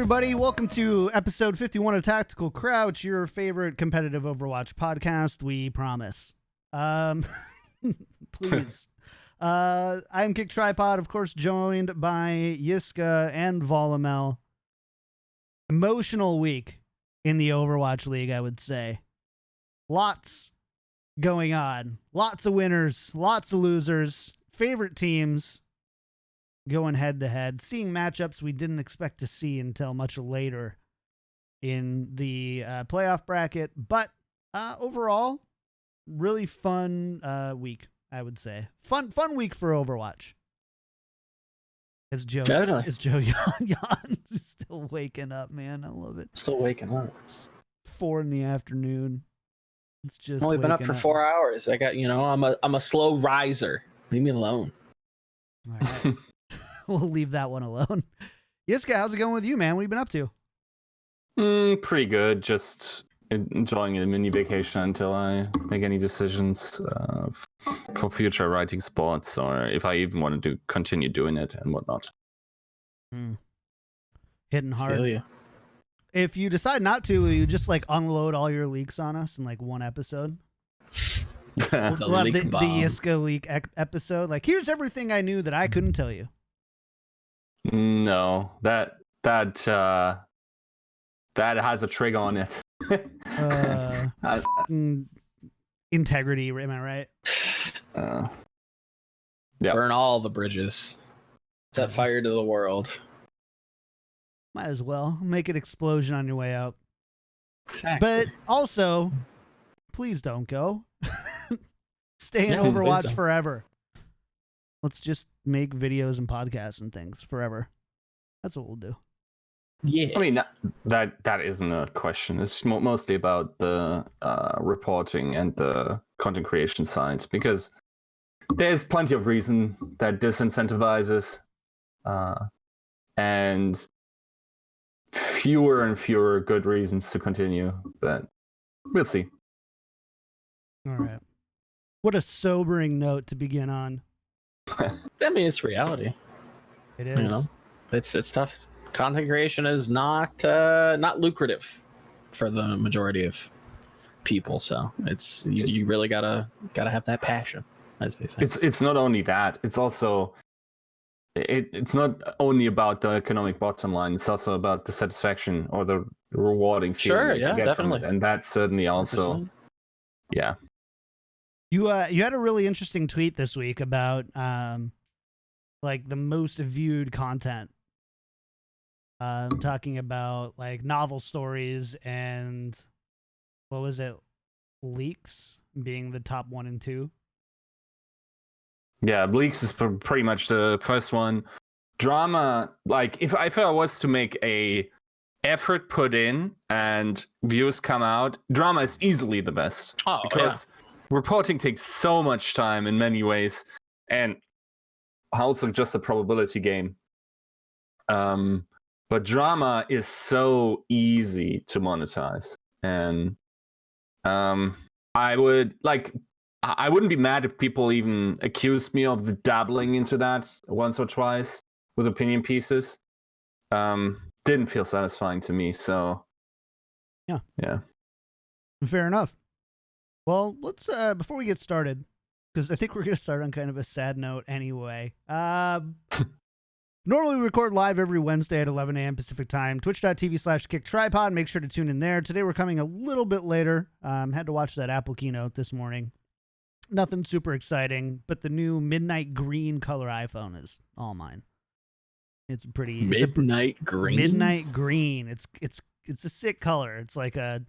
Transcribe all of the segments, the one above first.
everybody. Welcome to episode 51 of Tactical Crouch, your favorite competitive Overwatch podcast, we promise. Please. I'm KickedTripod, of course, joined by Yiska and Volamel. Emotional week in the Overwatch League, I would say. Lots going on. Lots of winners, lots of losers, favorite teams going head-to-head, seeing matchups we didn't expect to see until much later in the playoff bracket. But overall, really fun week, I would say. Fun week for Overwatch. Is Joe yawns? Still waking up, man. I love it. Still waking up. It's 4 p.m. It's just I've only been up for 4 hours. I got, I'm a slow riser. Leave me alone. All right. We'll leave that one alone. Yiska, how's it going with you, man? What have you been up to? Pretty good. Just enjoying a mini vacation until I make any decisions for future writing sports, or if I even want to continue doing it and whatnot. Hitting hard. Feel you. If you decide not to, will you just like unload all your leaks on us in like one episode? We'll have the Yiska leak episode. Like, here's everything I knew that I couldn't tell you. No, that has a trigger on it. Integrity, am I right? Yeah. Burn all the bridges. Set fire to the world. Might as well make an explosion on your way out. Exactly. But also, please don't go. Stay in Overwatch forever. Let's just make videos and podcasts and things forever. That's what we'll do. Yeah. I mean, that isn't a question. It's mostly about the reporting and the content creation side, because there's plenty of reason that disincentivizes, and fewer and fewer good reasons to continue. But we'll see. All right. What a sobering note to begin on. I mean, it's reality. It is. It's tough. Content creation is not lucrative for the majority of people, so it's you really gotta have that passion, as they say. It's not only that. It's also it's not only about the economic bottom line. It's also about the satisfaction or the rewarding feeling you get definitely. from it, and that's certainly also 100%. Yeah. You had a really interesting tweet this week about like the most viewed content. Talking about like novel stories and what was it? Leaks being the top 1 and 2. Yeah, Bleaks is pretty much the first one. Drama, like if I was to make a effort put in and views come out, Drama is easily the best. Oh, because reporting takes so much time in many ways, and also just a probability game. But Drama is so easy to monetize, and I wouldn't be mad if people even accused me of dabbling into that once or twice with opinion pieces. Didn't feel satisfying to me, so yeah. Fair enough. Well, let's before we get started, because I think we're going to start on kind of a sad note anyway. Normally we record live every Wednesday at 11 a.m. Pacific time, twitch.tv/KickedTripod. Make sure to tune in there. Today we're coming a little bit later. Had to watch that Apple keynote this morning. Nothing super exciting, but the new midnight green color iPhone is all mine. It's pretty midnight green. Midnight green. It's a sick color. It's like I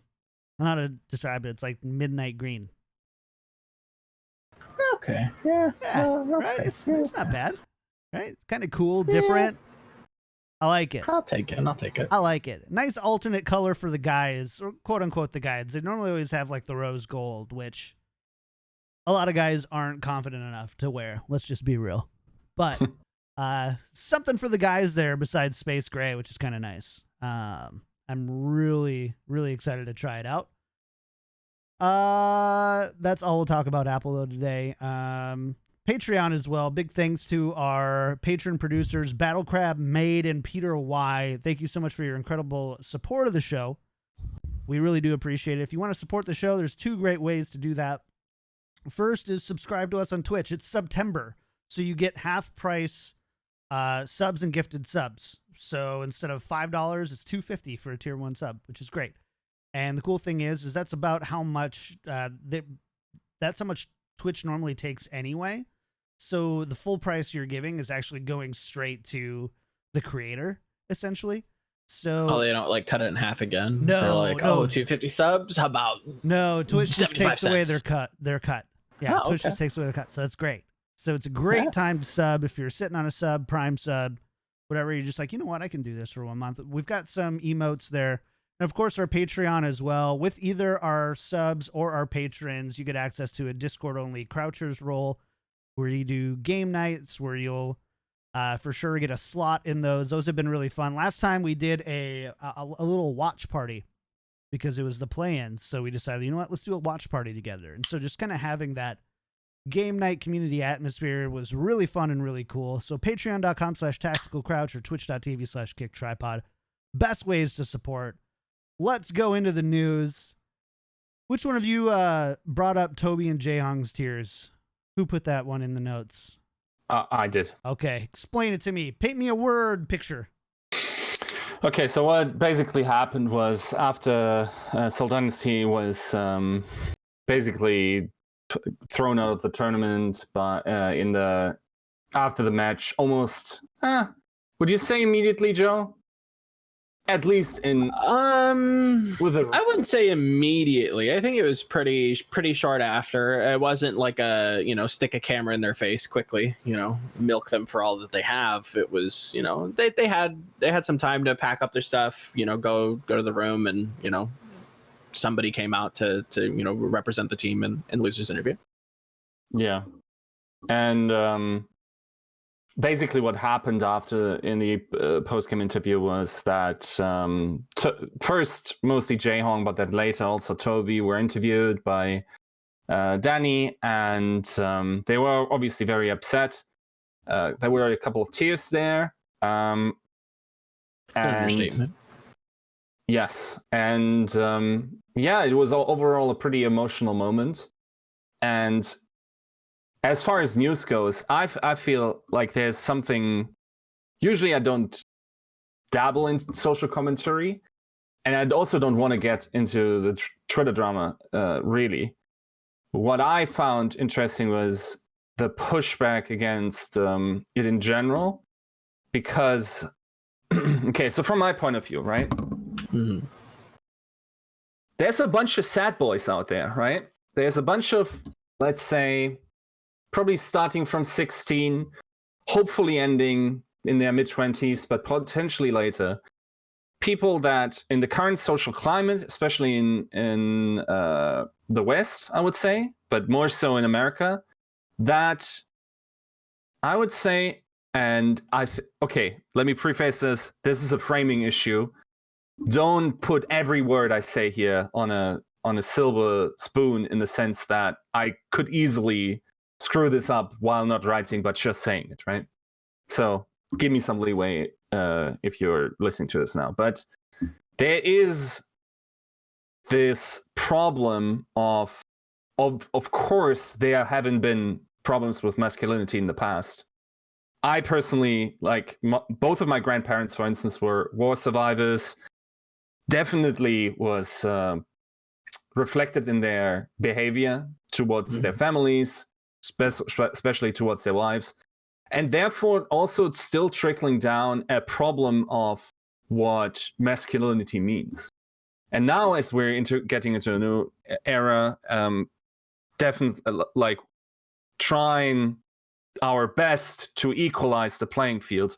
don't know how to describe it. It's like midnight green. Okay. Yeah. Right. It's not bad. Right. Kind of cool, different. I like it. I'll take it. I like it. Nice alternate color for the guys, or quote unquote the guys. They normally always have like the rose gold, which a lot of guys aren't confident enough to wear. Let's just be real. But something for the guys there besides space gray, which is kind of nice. I'm really, really excited to try it out. That's all we'll talk about Apple though today. Patreon as well. Big thanks to our patron producers, Battle Crab, Maid, and Peter Y. Thank you so much for your incredible support of the show. We really do appreciate it. If you want to support the show, there's 2 great ways to do that. First is subscribe to us on Twitch. It's September, so you get half price subs and gifted subs. So instead of $5, it's $2.50 for a tier 1 sub, which is great. And the cool thing is that's about how much that's how much Twitch normally takes anyway. So the full price you're giving is actually going straight to the creator, essentially. So they don't like cut it in half again. No, they're like, no. 250 subs. How about Twitch just 75 takes away cents? their cut. Yeah, Twitch just takes away their cut. So that's great. So it's a great time to sub if you're sitting on a sub, Prime sub, whatever. You're just like, you know what, I can do this for 1 month. We've got some emotes there. And of course, our Patreon as well. With either our subs or our patrons, you get access to a Discord-only Crouchers role where you do game nights, where you'll for sure get a slot in those. Those have been really fun. Last time we did a little watch party because it was the play-in. So we decided, you know what, let's do a watch party together. And so just kind of having that game night community atmosphere was really fun and really cool. So patreon.com/tacticalcrouch or twitch.tv/kicktripod. Best ways to support. Let's go into the news. Which one of you brought up Toby and Jaehong's tears? Who put that one in the notes? I did. Okay, explain it to me. Paint me a word picture. Okay, so what basically happened was after Seoul Dynasty was basically thrown out of the tournament, but after the match, almost. Would you say immediately, Joe? At least in I wouldn't say immediately. I think it was pretty short after. It wasn't like a stick a camera in their face quickly, milk them for all that they have. It was they had some time to pack up their stuff, go to the room, and somebody came out to represent the team in losers interview. Yeah, and basically what happened after in the post-game interview was that first mostly Jaehong, but then later also Toby were interviewed by Danny, and they were obviously very upset. There were a couple of tears there. And understatement. Yes, and it was overall a pretty emotional moment. And as far as news goes, I feel like there's something. Usually I don't dabble in social commentary, and I also don't want to get into the Twitter drama, really. What I found interesting was the pushback against it in general, because, okay, so from my point of view, right? Mm-hmm. There's a bunch of sad boys out there, right? There's a bunch of, let's say, probably starting from 16, hopefully ending in their mid-20s, but potentially later. People that in the current social climate, especially in the West, I would say, but more so in America, that I would say, and okay, let me preface this. This is a framing issue. Don't put every word I say here on a silver spoon, in the sense that I could easily screw this up while not writing, but just saying it, right? So give me some leeway if you're listening to this now. But there is this problem of course, there haven't been problems with masculinity in the past. I personally, like, both of my grandparents, for instance, were war survivors. Definitely was reflected in their behavior towards their families, especially towards their wives, and therefore also still trickling down a problem of what masculinity means. And now, as we're getting into a new era, definitely like trying our best to equalize the playing field,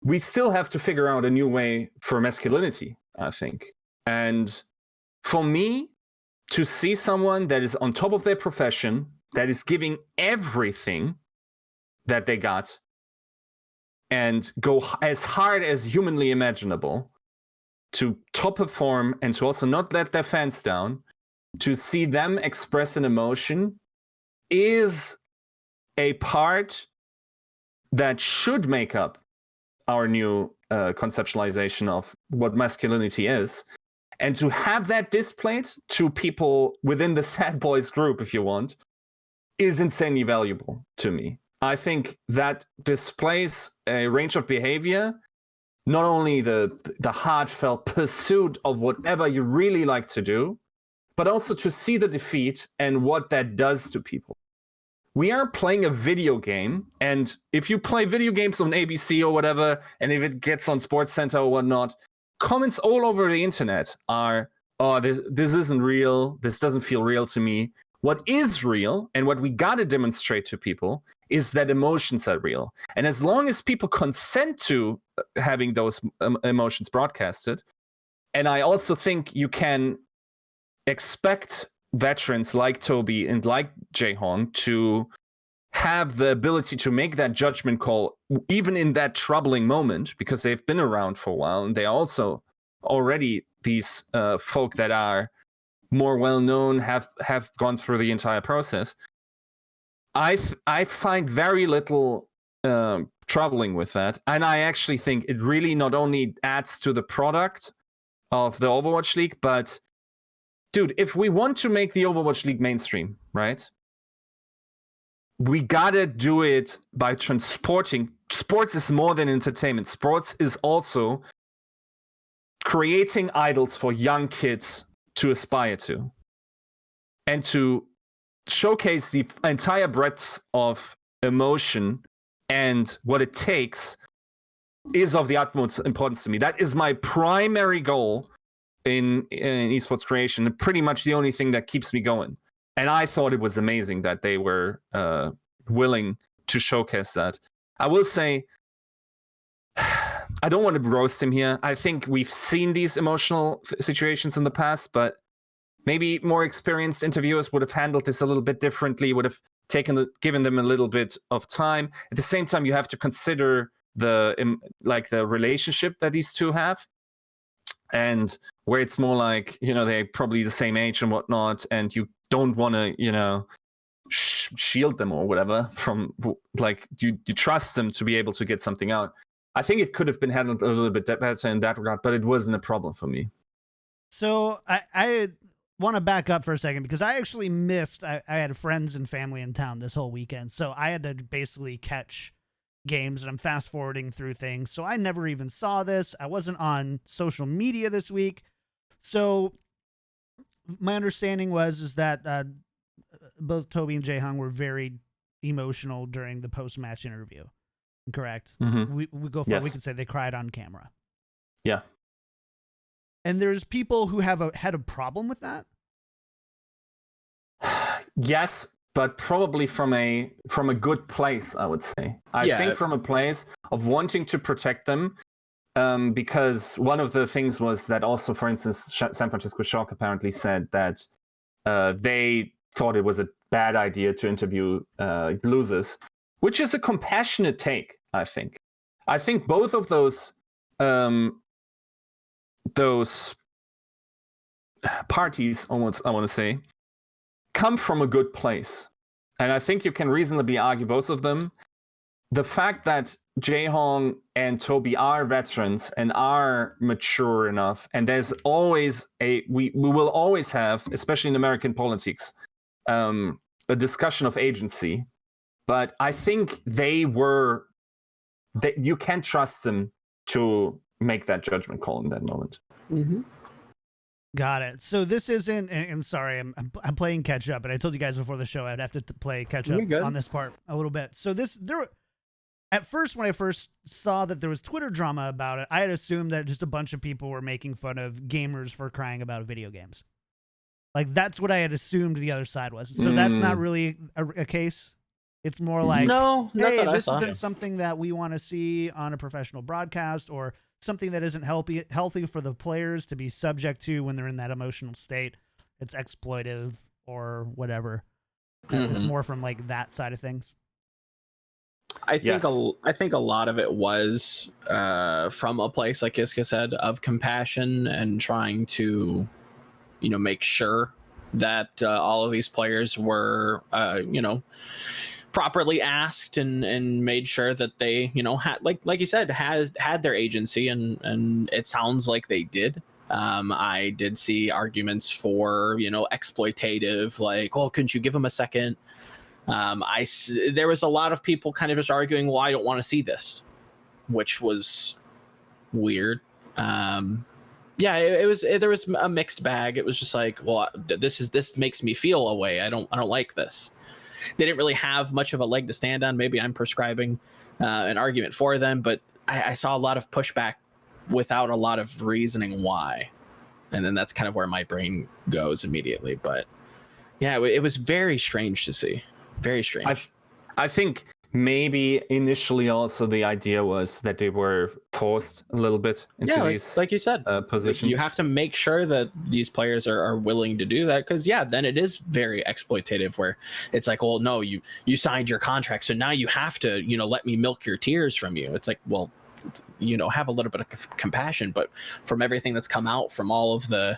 we still have to figure out a new way for masculinity, I think. And for me, to see someone that is on top of their profession, that is giving everything that they got, and go as hard as humanly imaginable to top perform, and to also not let their fans down, to see them express an emotion is a part that should make up our new conceptualization of what masculinity is. And to have that displayed to people within the sad boys group, if you want, is insanely valuable to me. I think that displays a range of behavior, not only the heartfelt pursuit of whatever you really like to do, but also to see the defeat and what that does to people. We are playing a video game, and if you play video games on ABC or whatever, and if it gets on SportsCenter or whatnot, comments all over the internet are, oh, this isn't real, this doesn't feel real to me. What is real, and what we gotta demonstrate to people, is that emotions are real. And as long as people consent to having those emotions broadcasted, and I also think you can expect veterans like Toby and like Jae-hong to have the ability to make that judgment call, even in that troubling moment, because they've been around for a while, and they are also already these folk that are more well-known, have gone through the entire process. I find very little troubling with that. And I actually think it really not only adds to the product of the Overwatch League, but dude, if we want to make the Overwatch League mainstream, right? We gotta do it by transporting. Sports is more than entertainment. Sports is also creating idols for young kids to aspire to, and to showcase the entire breadth of emotion and what it takes is of the utmost importance to me. That is my primary goal in esports creation, and pretty much the only thing that keeps me going. And I thought it was amazing that they were willing to showcase that. I will say, I don't want to roast him here. I think we've seen these emotional situations in the past, but maybe more experienced interviewers would have handled this a little bit differently, would have given them a little bit of time. At the same time, you have to consider the relationship that these two have, and where it's more like, they're probably the same age and whatnot, and you don't want to, shield them or whatever from, like, you trust them to be able to get something out. I think it could have been handled a little bit better in that regard, but it wasn't a problem for me. So I want to back up for a second, because I actually missed, I had friends and family in town this whole weekend, so I had to basically catch games, and I'm fast forwarding through things, so I never even saw this. I wasn't on social media this week, so my understanding is that both Toby and Jae-hong were very emotional during the post-match interview. Correct? Mm-hmm. We go far. Yes. We can say they cried on camera. Yeah. And there's people who have had a problem with that. Yes, but probably from a good place, I would say. I think from a place of wanting to protect them, because one of the things was that also, for instance, San Francisco Shock apparently said that they thought it was a bad idea to interview losers, which is a compassionate take, I think. I think both of those parties, almost, I want to say, come from a good place. And I think you can reasonably argue both of them. The fact that Jae-hong and Toby are veterans and are mature enough, and there's always we will always have, especially in American politics, a discussion of agency. But I think you can trust them to make that judgment call in that moment. Mm-hmm. Got it. So this isn't, and sorry, I'm playing catch up, but I told you guys before the show I'd have to play catch up on this part a little bit. So at first, when I first saw that there was Twitter drama about it, I had assumed that just a bunch of people were making fun of gamers for crying about video games. Like, that's what I had assumed the other side was. So that's not really a case. It's more like, hey, this isn't something that we want to see on a professional broadcast, or something that isn't healthy for the players to be subject to when they're in that emotional state. It's exploitive or whatever. Mm-hmm. It's more from like that side of things. I think a lot of it was from a place, like Yiska said, of compassion and trying to, make sure that all of these players were, properly asked and made sure that they, you know, had, like you said, had their agency, and it sounds like they did. I did see arguments for, you know, exploitative, like, oh, couldn't you give them a second? There was a lot of people kind of just arguing, well, I don't want to see this, which was weird. Yeah, there was a mixed bag. It was just like, well, this makes me feel a way. I don't like this. They didn't really have much of a leg to stand on. Maybe I'm prescribing an argument for them, but I saw a lot of pushback without a lot of reasoning why, and then that's kind of where my brain goes immediately. But yeah, it was very strange to see. Very strange. I think maybe initially also the idea was that they were forced a little bit into these, like you said, positions. You have to make sure that these players are willing to do that, because then it is very exploitative, where it's like, well, no, you signed your contract, so now you have to, you know, let me milk your tears from you. It's like, well, you know, have a little bit of compassion. But from everything that's come out from all of the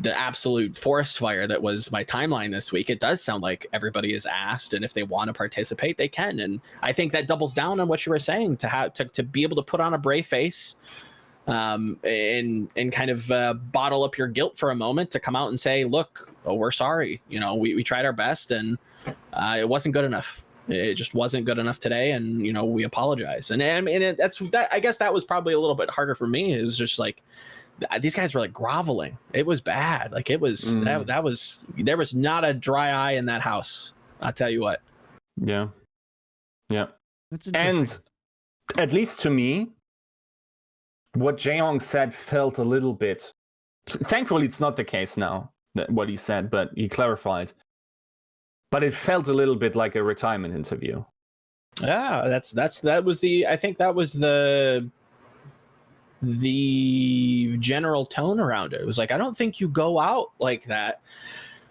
absolute forest fire that was my timeline this week, it does sound like everybody is asked, and if they want to participate, they can. And I think that doubles down on what you were saying, to have to be able to put on a brave face, and kind of bottle up your guilt for a moment, to come out and say, look, we're sorry, you know, we tried our best, and it wasn't good enough. It just wasn't good enough today, and, you know, we apologize. And I mean, that's that. I guess that was probably a little bit harder for me. It was just like, these guys were like groveling. It was bad. Like, it was that was, there was not a dry eye in that house. I'll tell you what. Yeah. That's And interesting. at least to me, what Jaehyung said felt a little bit. Thankfully, it's not the case now, what he said, but he clarified. But it felt a little bit like a retirement interview. Yeah, I think that was the general tone around it. It was like, I don't think you go out like that,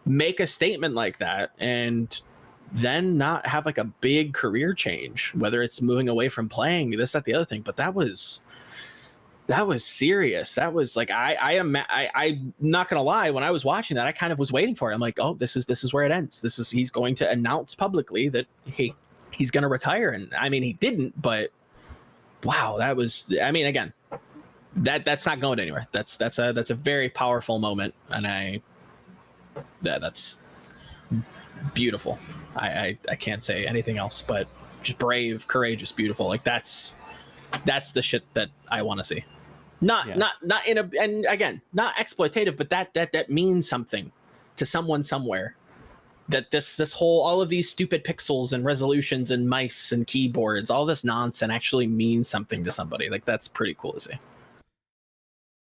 make a statement like that, and then not have like a big career change, whether it's moving away from playing, this, that, the other thing. But that was serious. That was like, I'm not gonna lie, when I was watching that, I kind of was waiting for it. I'm like, oh, this is where it ends. He's going to announce publicly that he's gonna retire. And I mean, he didn't, but wow, that was, I mean, again, that's not going anywhere. That's a very powerful moment, and that's beautiful. I can't say anything else but just brave, courageous, beautiful. Like, that's the shit that I want to see. Not in a, and again, not exploitative, but that means something to someone somewhere. That this whole, all of these stupid pixels and resolutions and mice and keyboards, all this nonsense actually means something to somebody. Like, that's pretty cool to see.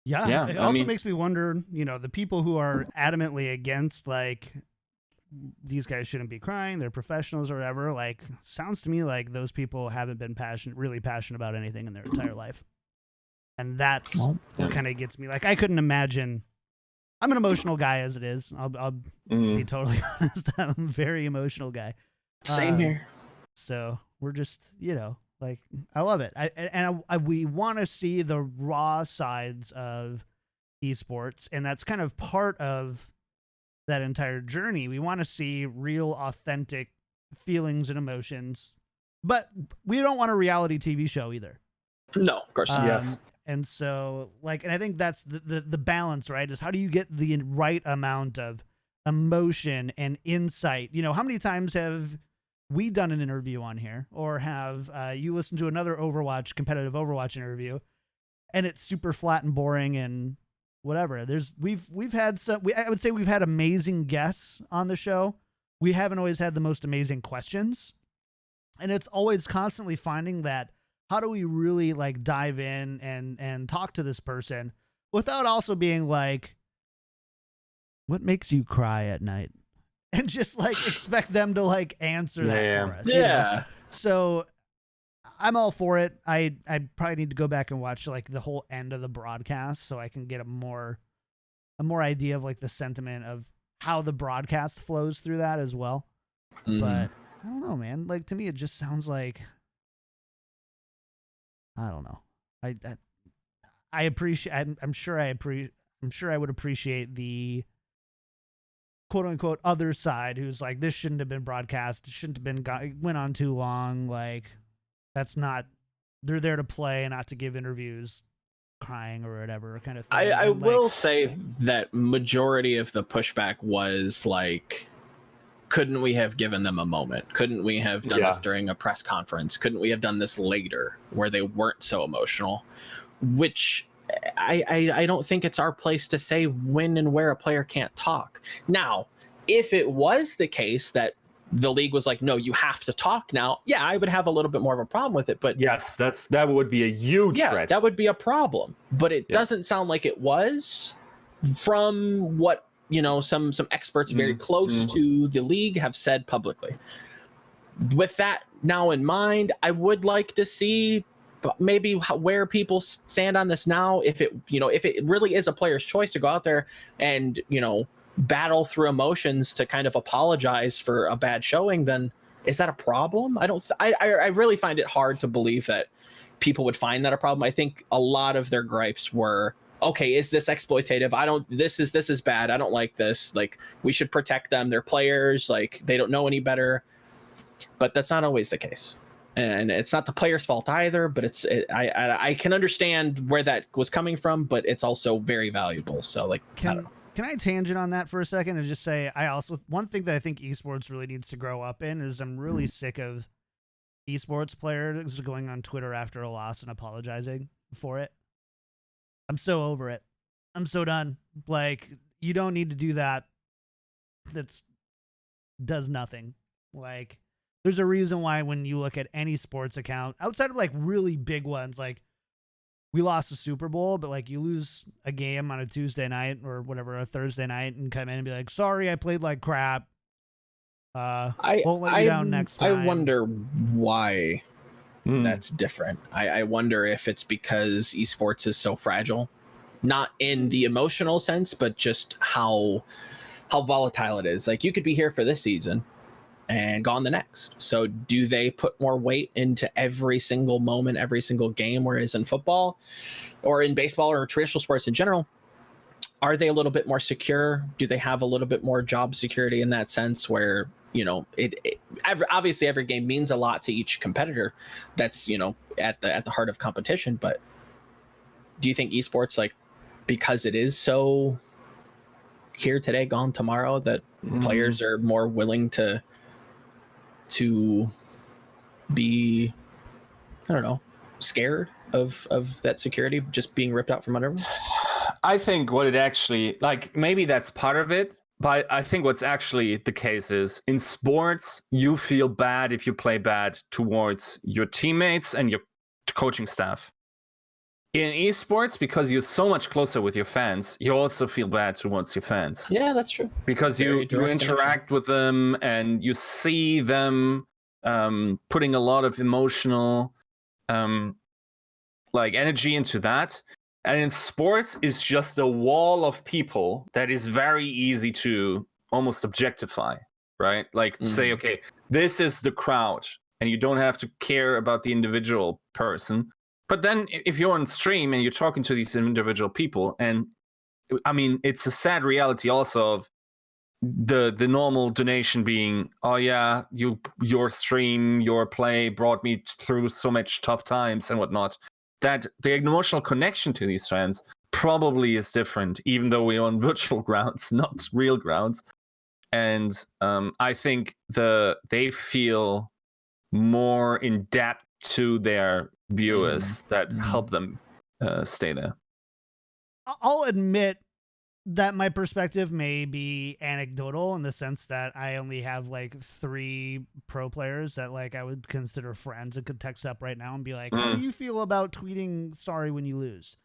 Yeah, it also makes me wonder, you know, the people who are adamantly against, like, these guys shouldn't be crying, they're professionals or whatever, like, sounds to me like those people haven't been really passionate about anything in their entire life. And that's what kind of gets me. Like, I couldn't imagine. I'm an emotional guy as it is. I'll be totally honest. I'm a very emotional guy. Same here. So we're just, you know, like, I love it. We want to see the raw sides of esports, and that's kind of part of that entire journey. We want to see real, authentic feelings and emotions, but we don't want a reality TV show either. No, of course not. Yes. And so, like, and I think that's the balance, right? Is how do you get the right amount of emotion and insight? You know, how many times have we done an interview on here, or have you listened to another competitive Overwatch interview, and it's super flat and boring and whatever? We've had some. I would say we've had amazing guests on the show. We haven't always had the most amazing questions, and it's always constantly finding that. How do we really, like, dive in and talk to this person without also being like, what makes you cry at night? And just, like, expect them to, like, answer that for us. Yeah. You know? So I'm all for it. I probably need to go back and watch, like, the whole end of the broadcast so I can get a more idea of, like, the sentiment of how the broadcast flows through that as well. But I don't know, man. Like, to me, it just sounds like, I don't know. I appreciate. I'm sure I would appreciate the quote unquote other side who's like, this shouldn't have been broadcast. It shouldn't have been went on too long. Like, that's not, they're there to play and not to give interviews crying or whatever kind of thing. I And, will say that majority of the pushback was like, couldn't we have given them a moment? Couldn't we have done this during a press conference? Couldn't we have done this later where they weren't so emotional? Which I don't think it's our place to say when and where a player can't talk. Now, if it was the case that the league was like, no, you have to talk now, yeah, I would have a little bit more of a problem with it. But yes, that would be a huge threat. That would be a problem. But it doesn't sound like it was, from what some experts very close to the league have said publicly. With that now in mind, I would like to see maybe where people stand on this now. If it really is a player's choice to go out there and battle through emotions to kind of apologize for a bad showing, then is that a problem? I really find it hard to believe that people would find that a problem. I think a lot of their gripes were, okay, is this exploitative? This is bad. I don't like this. Like, we should protect them. They're players. Like, they don't know any better. But that's not always the case. And it's not the player's fault either, but I can understand where that was coming from, but it's also very valuable. So, like, I don't know. Can I tangent on that for a second and just say, one thing that I think esports really needs to grow up in is I'm really sick of esports players going on Twitter after a loss and apologizing for it. I'm so over it. I'm so done. Like, you don't need to do that. Does nothing. Like, there's a reason why when you look at any sports account, outside of like really big ones, like we lost the Super Bowl, but like you lose a game on a Tuesday night or whatever, a Thursday night, and come in and be like, sorry, I played like crap. Won't let you down next time. I wonder why that's different. I wonder if it's because esports is so fragile, not in the emotional sense, but just how volatile it is. Like, you could be here for this season and gone the next. So do they put more weight into every single moment, every single game? Whereas in football or in baseball or traditional sports in general, are they a little bit more secure? Do they have a little bit more job security in that sense where, obviously every game means a lot to each competitor that's, at the heart of competition. But do you think esports, like, because it is so here today, gone tomorrow, that players are more willing to be, I don't know, scared of that security just being ripped out from under them? I think what it actually, like, maybe that's part of it, but I think what's actually the case is, in sports, you feel bad if you play bad towards your teammates and your coaching staff. In esports, because you're so much closer with your fans, you also feel bad towards your fans. Yeah, that's true. Because you interact with them and you see them putting a lot of emotional energy into that. And in sports, it's just a wall of people that is very easy to almost objectify, right? Like, say, okay, this is the crowd, and you don't have to care about the individual person. But then if you're on stream and you're talking to these individual people, and I mean, it's a sad reality also of the normal donation being, oh yeah, your stream, your play brought me through so much tough times and whatnot, that the emotional connection to these fans probably is different, even though we're on virtual grounds, not real grounds. And I think they feel more in depth to their viewers that help them stay there. I'll admit that my perspective may be anecdotal in the sense that I only have like 3 pro players that like I would consider friends and could text up right now and be like, how do you feel about tweeting sorry when you lose?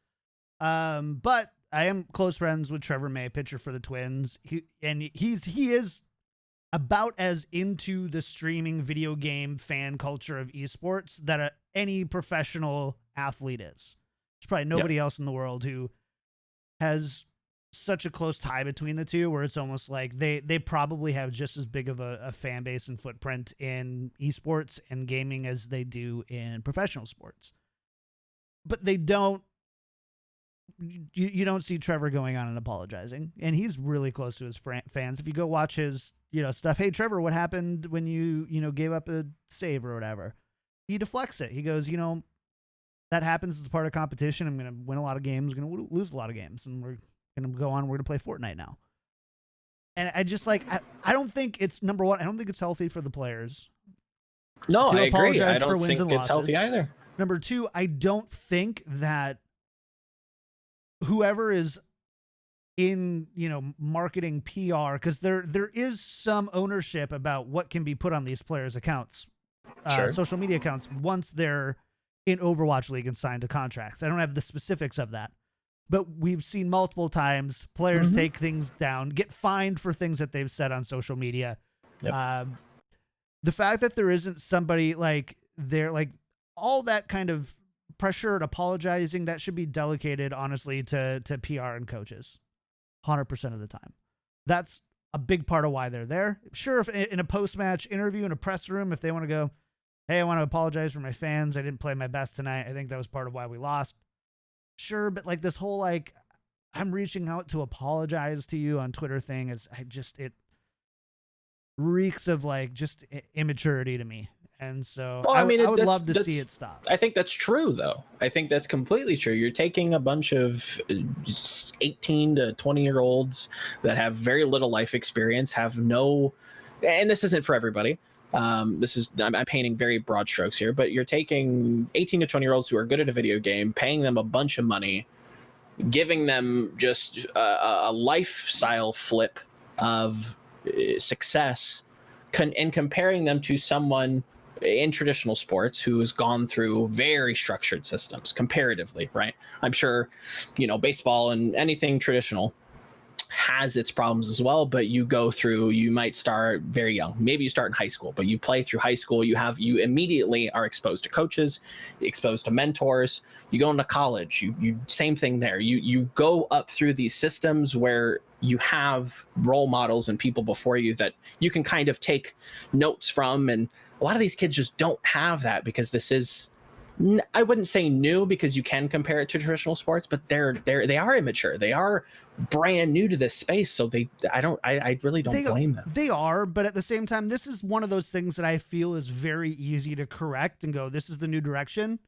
But I am close friends with Trevor May, pitcher for the Twins. He is about as into the streaming video game fan culture of esports that any professional athlete is. There's probably nobody else in the world who has such a close tie between the two, where it's almost like they probably have just as big of a fan base and footprint in esports and gaming as they do in professional sports. But they don't you don't see Trevor going on and apologizing, and he's really close to his fans. If you go watch his stuff, hey Trevor, what happened when you gave up a save or whatever? He deflects it. He goes, that happens as part of competition. I'm gonna win a lot of games, I'm gonna lose a lot of games, and we're gonna go on. We're gonna play Fortnite now. And I just I don't think it's number one. I don't think it's healthy for the players. No, to I agree. apologize I for don't wins think and it's losses. healthy either. Number two, I don't think that whoever is in marketing PR, because there is some ownership about what can be put on these players' accounts, Sure. social media accounts, once they're in Overwatch League and signed to contracts. I don't have the specifics of that, but we've seen multiple times players take things down, get fined for things that they've said on social media. Yep. The fact that there isn't somebody all that kind of pressure and apologizing, that should be delegated, honestly, to PR and coaches 100% of the time. That's a big part of why they're there. Sure, if in a post-match interview in a press room, if they want to go, hey, I want to apologize for my fans, I didn't play my best tonight, I think that was part of why we lost. Sure, but this whole I'm reaching out to apologize to you on Twitter thing is it reeks of just immaturity to me. And so I would love to see it stop. I think that's true, though. I think that's completely true. You're taking a bunch of 18 to 20-year-olds that have very little life experience, and this isn't for everybody. I'm painting very broad strokes here, but you're taking 18 to 20-year-olds who are good at a video game, paying them a bunch of money, giving them just a lifestyle flip of success, and comparing them to someone in traditional sports who has gone through very structured systems comparatively, right? I'm sure, baseball and anything traditional has its problems as well, but you might start very young. Maybe you start in high school, but you play through high school. You immediately are exposed to coaches, exposed to mentors. You go into college, you same thing there. You go up through these systems where you have role models and people before you that you can kind of take notes from, and a lot of these kids just don't have that, because this is, I wouldn't say new, because you can compare it to traditional sports, but they are immature. They are brand new to this space, so I really don't blame them. They are, but at the same time, this is one of those things that I feel is very easy to correct and go, this is the new direction.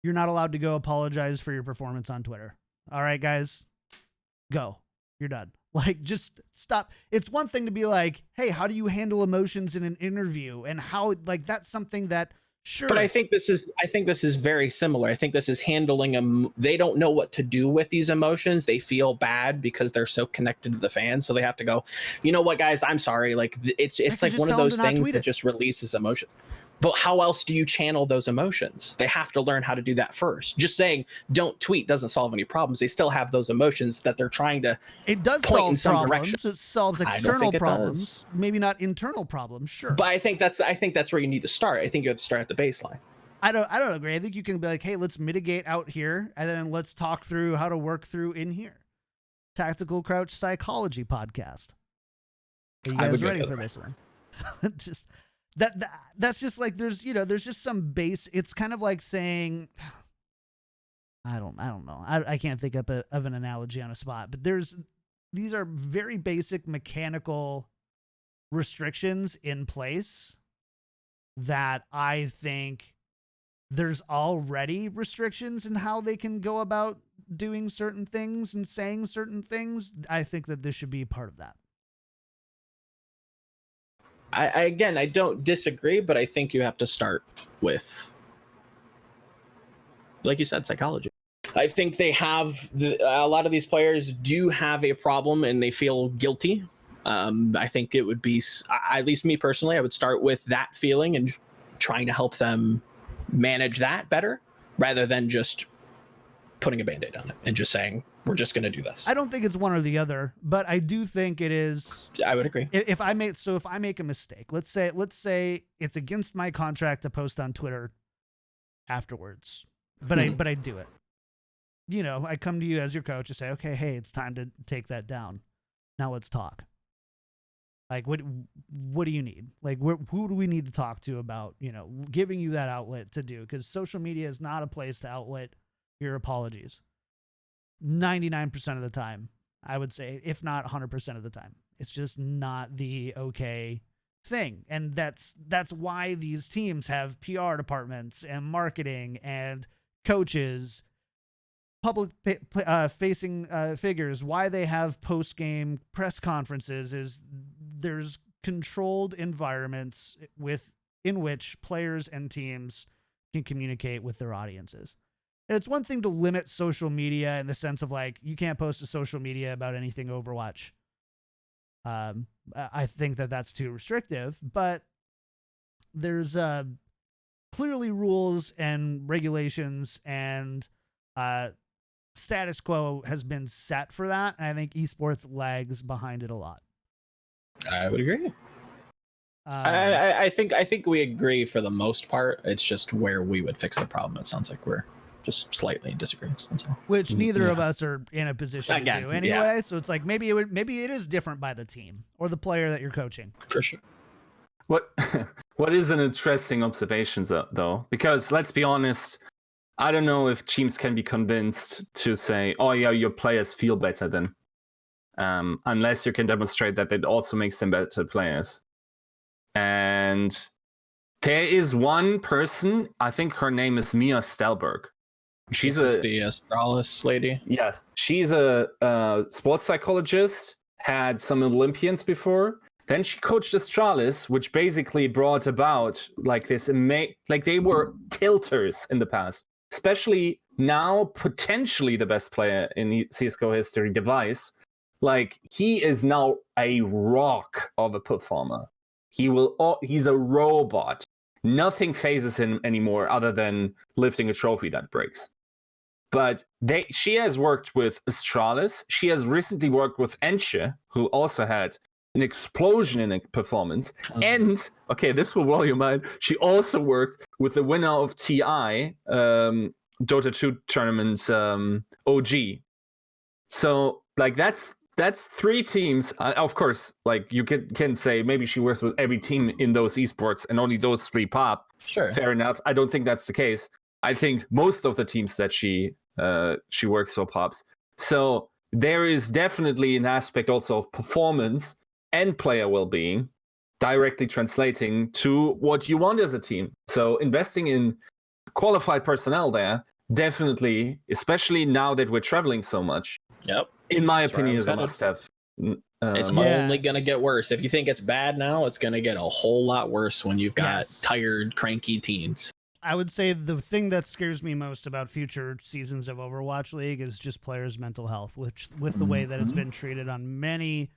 You're not allowed to go apologize for your performance on Twitter. All right, guys, go. You're done. Just stop. It's one thing to be like, hey, how do you handle emotions in an interview? And how, that's something that, sure. But I think this is very similar. I think this is handling them. They don't know what to do with these emotions. They feel bad because they're so connected to the fans. So they have to go, you know what, guys, I'm sorry. It's like one of those things that just releases emotion. But how else do you channel those emotions? They have to learn how to do that first. Just saying don't tweet doesn't solve any problems. They still have those emotions that they're trying to point in some direction. It solves external problems, maybe not internal problems, sure. But I think that's where you need to start. I think you have to start at the baseline. I don't agree. I think you can be like, hey, let's mitigate out here, and then let's talk through how to work through in here. Tactical Crouch Psychology podcast. Are you guys ready for this one? Just that's just there's just some base. It's kind of like saying, I don't know. I can't think of an analogy on a spot, but these are very basic mechanical restrictions in place that I think there's already restrictions in how they can go about doing certain things and saying certain things. I think that this should be part of that. I don't disagree, but I think you have to start with, like you said, psychology. I think they have a lot of these players do have a problem and they feel guilty. I think it would be, at least me personally, I would start with that feeling and trying to help them manage that better, rather than just putting a Band-Aid on it and just saying, we're just going to do this. I don't think it's one or the other, but I do think it is. I would agree. If I make a mistake, let's say it's against my contract to post on Twitter afterwards, but I do it. I come to you as your coach and say, okay, hey, it's time to take that down. Now let's talk. What do you need? Who do we need to talk to about, giving you that outlet to do? Because social media is not a place to outlet your apologies. 99% of the time, I would say, if not 100% of the time. It's just not the okay thing. And that's why these teams have PR departments and marketing and coaches, public facing figures. Why they have post-game press conferences is there's controlled environments in which players and teams can communicate with their audiences. And it's one thing to limit social media in the sense of like, you can't post to social media about anything Overwatch. I think that's too restrictive, but there's clearly rules and regulations, and status quo has been set for that. And I think esports lags behind it a lot. I would agree. I think we agree for the most part. It's just where we would fix the problem. It sounds like we're just slightly in disagreement. That's all. Which neither of us are in a position to do anyway. Yeah. So it's like maybe it is different by the team or the player that you're coaching. For sure. What is an interesting observation though? Because let's be honest, I don't know if teams can be convinced to say, "Oh yeah, your players feel better then," unless you can demonstrate that it also makes them better players. And there is one person, I think her name is Estelle Berg. She's the Astralis lady. Yes, she's a sports psychologist. Had some Olympians before. Then she coached Astralis, which basically brought about like this like they were tilters in the past. Especially now, potentially the best player in CSGO history, Device. Like he is now a rock of a performer. He's a robot. Nothing phases him anymore other than lifting a trophy that breaks. But she has worked with Astralis. She has recently worked with Enche, who also had an explosion in performance. And, okay, this will blow your mind, she also worked with the winner of TI, Dota 2 tournament, OG. So, like, that's 3 teams. Of course, like you can say maybe she works with every team in those esports and only those 3 pop. Sure. Fair enough. I don't think that's the case. I think most of the teams that she works for pops. So there is definitely an aspect also of performance and player well-being directly translating to what you want as a team. So investing in qualified personnel there, definitely, especially now that we're traveling so much. Yep. In my opinion, is a must-have. It's only going to get worse. If you think it's bad now, it's going to get a whole lot worse when you've got tired, cranky teens. I would say the thing that scares me most about future seasons of Overwatch League is just players' mental health, which with the way that it's been treated on the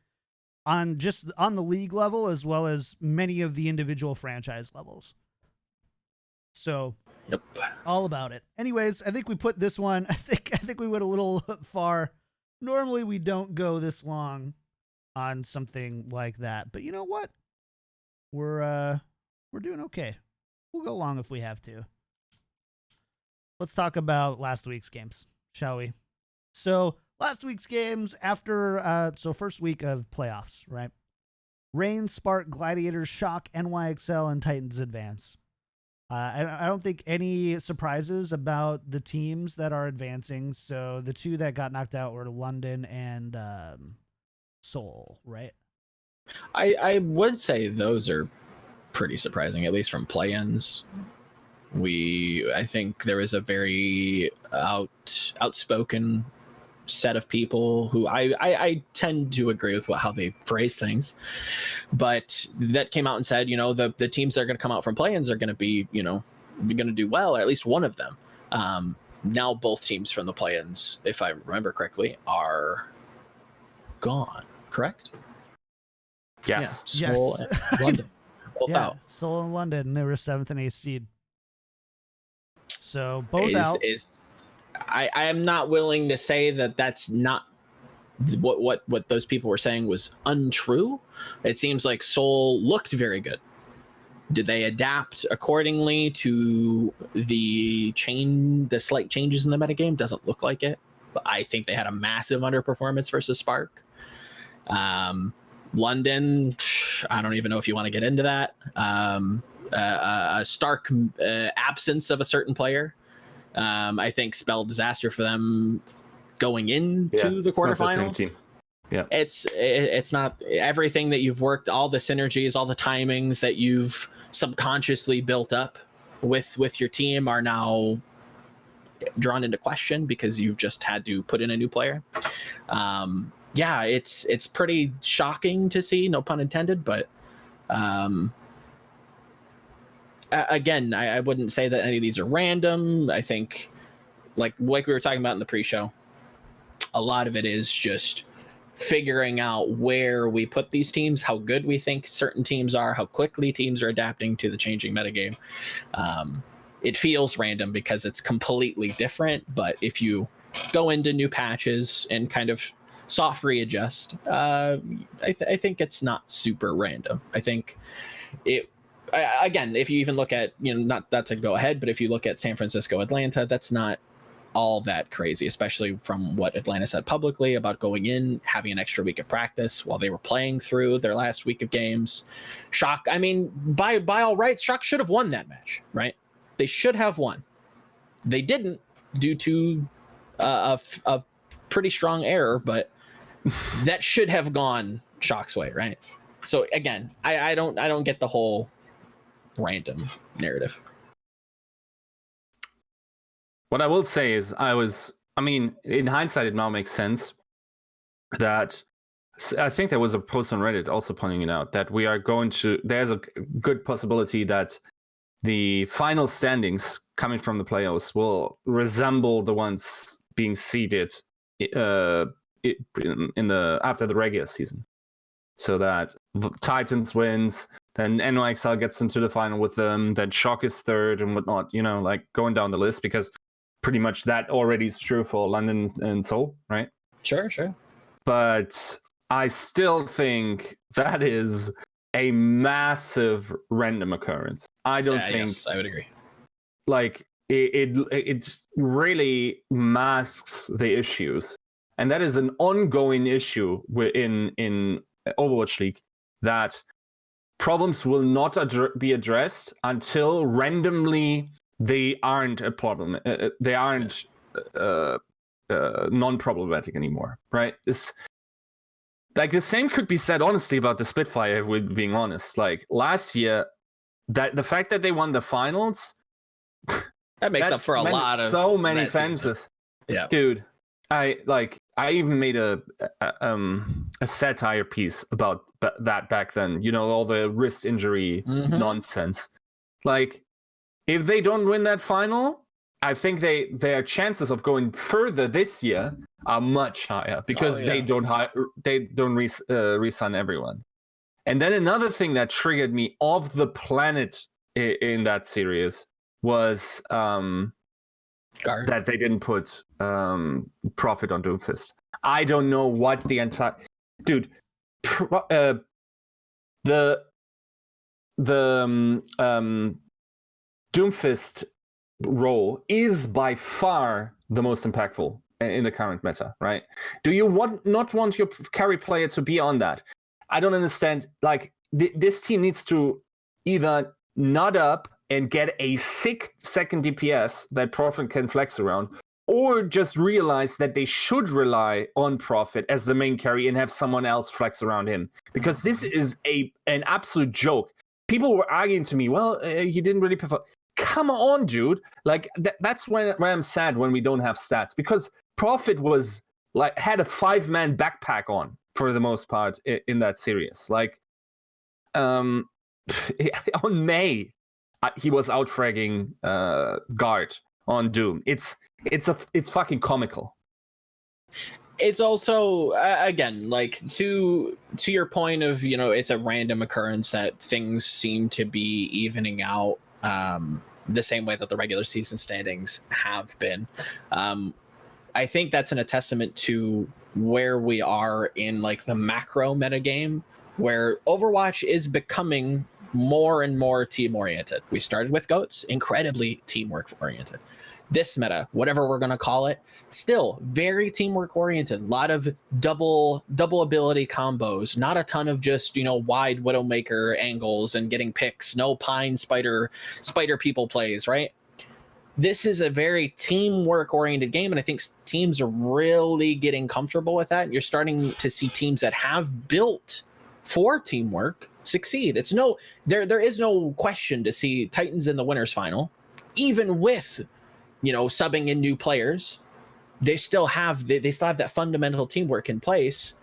league level as well as many of the individual franchise levels. So, yep, all about it. Anyways, I think we put this one. I think we went a little far. Normally we don't go this long on something like that, but you know what? We're doing okay. We'll go long if we have to. Let's talk about last week's games, shall we? So last week's games after first week of playoffs, right? Reign, Spark, Gladiators, Shock, NYXL, and Titans advance. I don't think any surprises about the teams that are advancing. So the 2 that got knocked out were London and Seoul, right? I would say those are pretty surprising, at least from play-ins. I think there was a very outspoken set of people who I tend to agree with how they phrase things, but that came out and said, the teams that are going to come out from play-ins are going to be, going to do well, or at least one of them. Now both teams from the play-ins, if I remember correctly, are gone, correct? Yes. Yeah, Seoul and London. Both out. Seoul and London, they were 7th and 8th seed. So both out. I am not willing to say that that's not what those people were saying was untrue. It seems like Seoul looked very good. Did they adapt accordingly to the slight changes in the metagame? Doesn't look like it. But I think they had a massive underperformance versus Spark. London, I don't even know if you want to get into that. A stark absence of a certain player, I think spelled disaster for them going into the it's not the same quarterfinals. team. Yeah, It's not everything that you've worked, all the synergies, all the timings that you've subconsciously built up with your team are now drawn into question because you've just had to put in a new player. Yeah, it's pretty shocking to see, no pun intended, but again, I wouldn't say that any of these are random. I think like we were talking about in the pre-show, a lot of it is just figuring out where we put these teams, how good we think certain teams are, how quickly teams are adapting to the changing metagame. It feels random because it's completely different, but if you go into new patches and kind of soft readjust, I think it's not super random. I think it, again, if you even look at, not to go ahead, but if you look at San Francisco, Atlanta, that's not all that crazy, especially from what Atlanta said publicly about going in, having an extra week of practice while they were playing through their last week of games. Shock, I mean, by all rights, Shock should have won that match, right? They should have won. They didn't due to a pretty strong error, but that should have gone Shock's way, right? So again, I don't get the whole random narrative. What I will say is I mean, in hindsight, it now makes sense that I think there was a post on Reddit also pointing it out that there's a good possibility that the final standings coming from the playoffs will resemble the ones being seeded after the regular season. So that Titans wins, then NYX Alpha gets into the final with them, then Shock is third and whatnot, like going down the list, because pretty much that already is true for London and Seoul, right? Sure. But I still think that is a massive random occurrence. I don't think. Yes, I would agree. Like it really masks the issues, and that is an ongoing issue in Overwatch League, that problems will not be addressed until randomly they aren't a problem. They aren't non-problematic anymore, right? It's like the same could be said honestly about the Spitfire, if we're being honest. Like last year, that the fact that they won the finals, that makes up for a lot of so many fences. Yeah, dude, I even made a satire piece about that back then. All the wrist injury nonsense. Like, if they don't win that final, I think their chances of going further this year are much higher because they don't re-sign everyone. And then another thing that triggered me off the planet in that series was that they didn't put Profit on Doomfist. I don't know what the entire Doomfist role is by far the most impactful in the current meta, right? Do you not want your carry player to be on that? I don't understand. Like, this team needs to either nut up and get a sick second DPS that Profit can flex around, or just realize that they should rely on Profit as the main carry and have someone else flex around him. Because this is an absolute joke. People were arguing to me, well, he didn't really perform. Come on, dude. Like, that's where I'm sad when we don't have stats, because Profit had a 5-man backpack on for the most part in that series. Like, on May, he was out fragging guard on Doom. It's fucking comical. It's also again, like, to your point of, it's a random occurrence that things seem to be evening out the same way that the regular season standings have been. I think that's a testament to where we are in, like, the macro metagame, where Overwatch is becoming more and more team oriented. We started with GOATs, incredibly teamwork oriented. This meta, whatever we're going to call it, still very teamwork oriented. A lot of double ability combos, not a ton of just, wide Widowmaker angles and getting picks. No Pine Spider people plays, right? this is a very teamwork oriented game, and I think teams are really getting comfortable with that. You're starting to see teams that have built for teamwork succeed. It's no there is no question to see Titans in the winners final, even with subbing in new players. They still have that fundamental teamwork in place.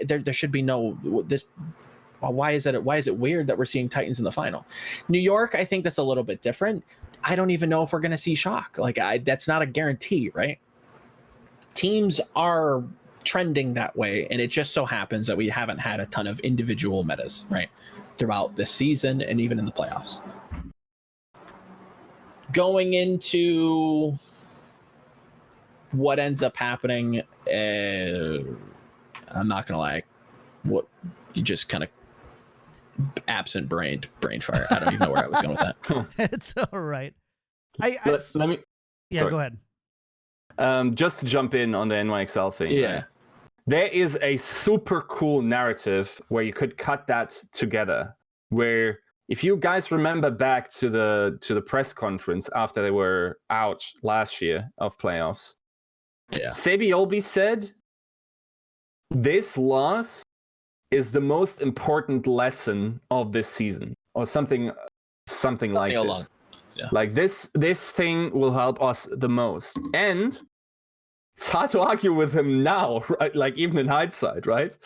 There should be no this. Why is it weird that we're seeing Titans in the final? New York, I think that's a little bit different. I don't even know if we're going to see Shock. That's not a guarantee, right? Teams are trending that way, and it just so happens that we haven't had a ton of individual metas, right, throughout this season and even in the playoffs. Going into what ends up happening, I'm not going to lie, what you just kind of absent brain fire. I don't even know where I was going with that. It's all right. Let me. Yeah, sorry. go ahead. Just to jump in on the NYX Alpha thing. Yeah. Right? There is a super cool narrative where you could cut that together. Where if you guys remember back to the press conference after they were out last year of playoffs, Sebiobi said, "This loss is the most important lesson of this season," or something like this. Yeah. Like this thing will help us the most. And it's hard to argue with him now, right? Like even in hindsight, right?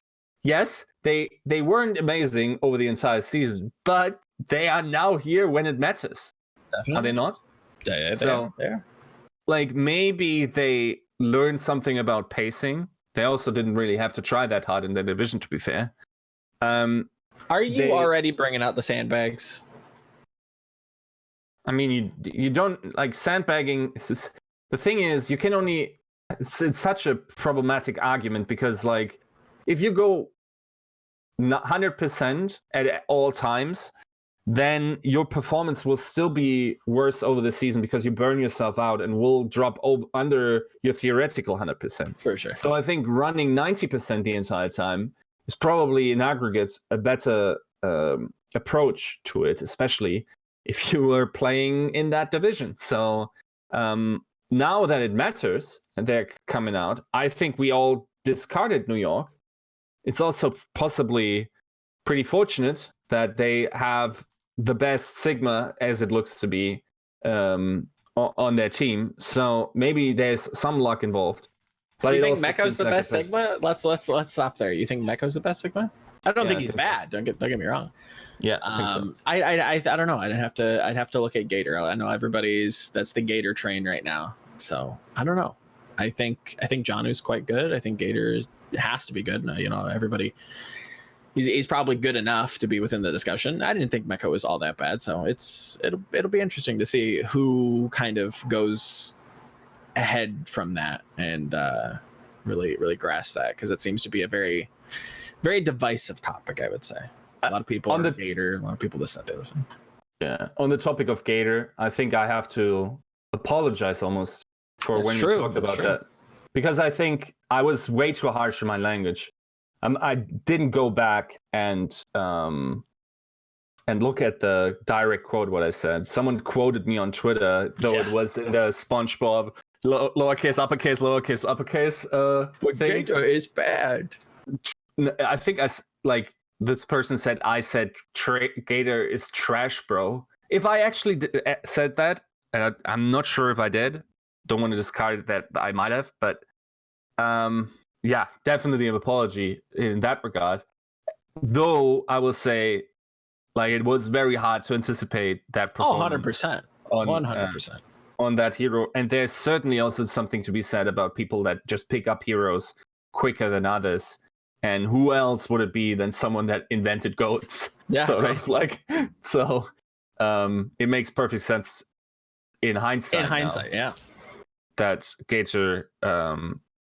Yes, they weren't amazing over the entire season, but they are now here when it matters. Definitely. Are they not? Yeah. Like maybe they learned something about pacing. They also didn't really have to try that hard in their division, to be fair. Are you already bringing out the sandbags? I mean, you don't like sandbagging. The thing is, you can only. It's such a problematic argument because, like, if you go 100% at all times, then your performance will still be worse over the season because you burn yourself out and will drop under your theoretical 100%. For sure. So I think running 90% the entire time is probably in aggregate a better approach to it, especially if you are playing in that division. So now that it matters and they're coming out, I think we all discarded New York. It's also possibly pretty fortunate that they have the best Sigma, as it looks to be, on their team. So maybe there's some luck involved. But you think Mecca's the best Sigma? Let's stop there. You think Mecca's the best Sigma? I don't think he's bad. So. Don't get me wrong. Yeah, I think so. I don't know. I'd have to look at Gator. I know that's the Gator train right now. So I don't know. I think Janu's quite good. I think Gator has to be good. Everybody. He's probably good enough to be within the discussion. I didn't think Mecca was all that bad, so it'll be interesting to see who kind of goes ahead from that and really grasp that, because it seems to be a very, very divisive topic. I would say a lot of people on the Gator, a lot of people this, that, the other thing. Yeah, on the topic of Gator, I think I have to apologize almost for when we talked about that, because I think I was way too harsh in my language. I didn't go back and look at the direct quote what I said. Someone quoted me on Twitter, though it was in the SpongeBob lowercase, uppercase. Gator is bad. I think this person said I said Gator is trash, bro. If I actually said that, and I'm not sure if I did, don't want to discard that I might have, but yeah, definitely an apology in that regard. Though I will say, like, it was very hard to anticipate that performance. 100%. 100%. On that hero. And there's certainly also something to be said about people that just pick up heroes quicker than others. And who else would it be than someone that invented goats? Yeah. Sort of like, so it makes perfect sense in hindsight. Yeah. That Gator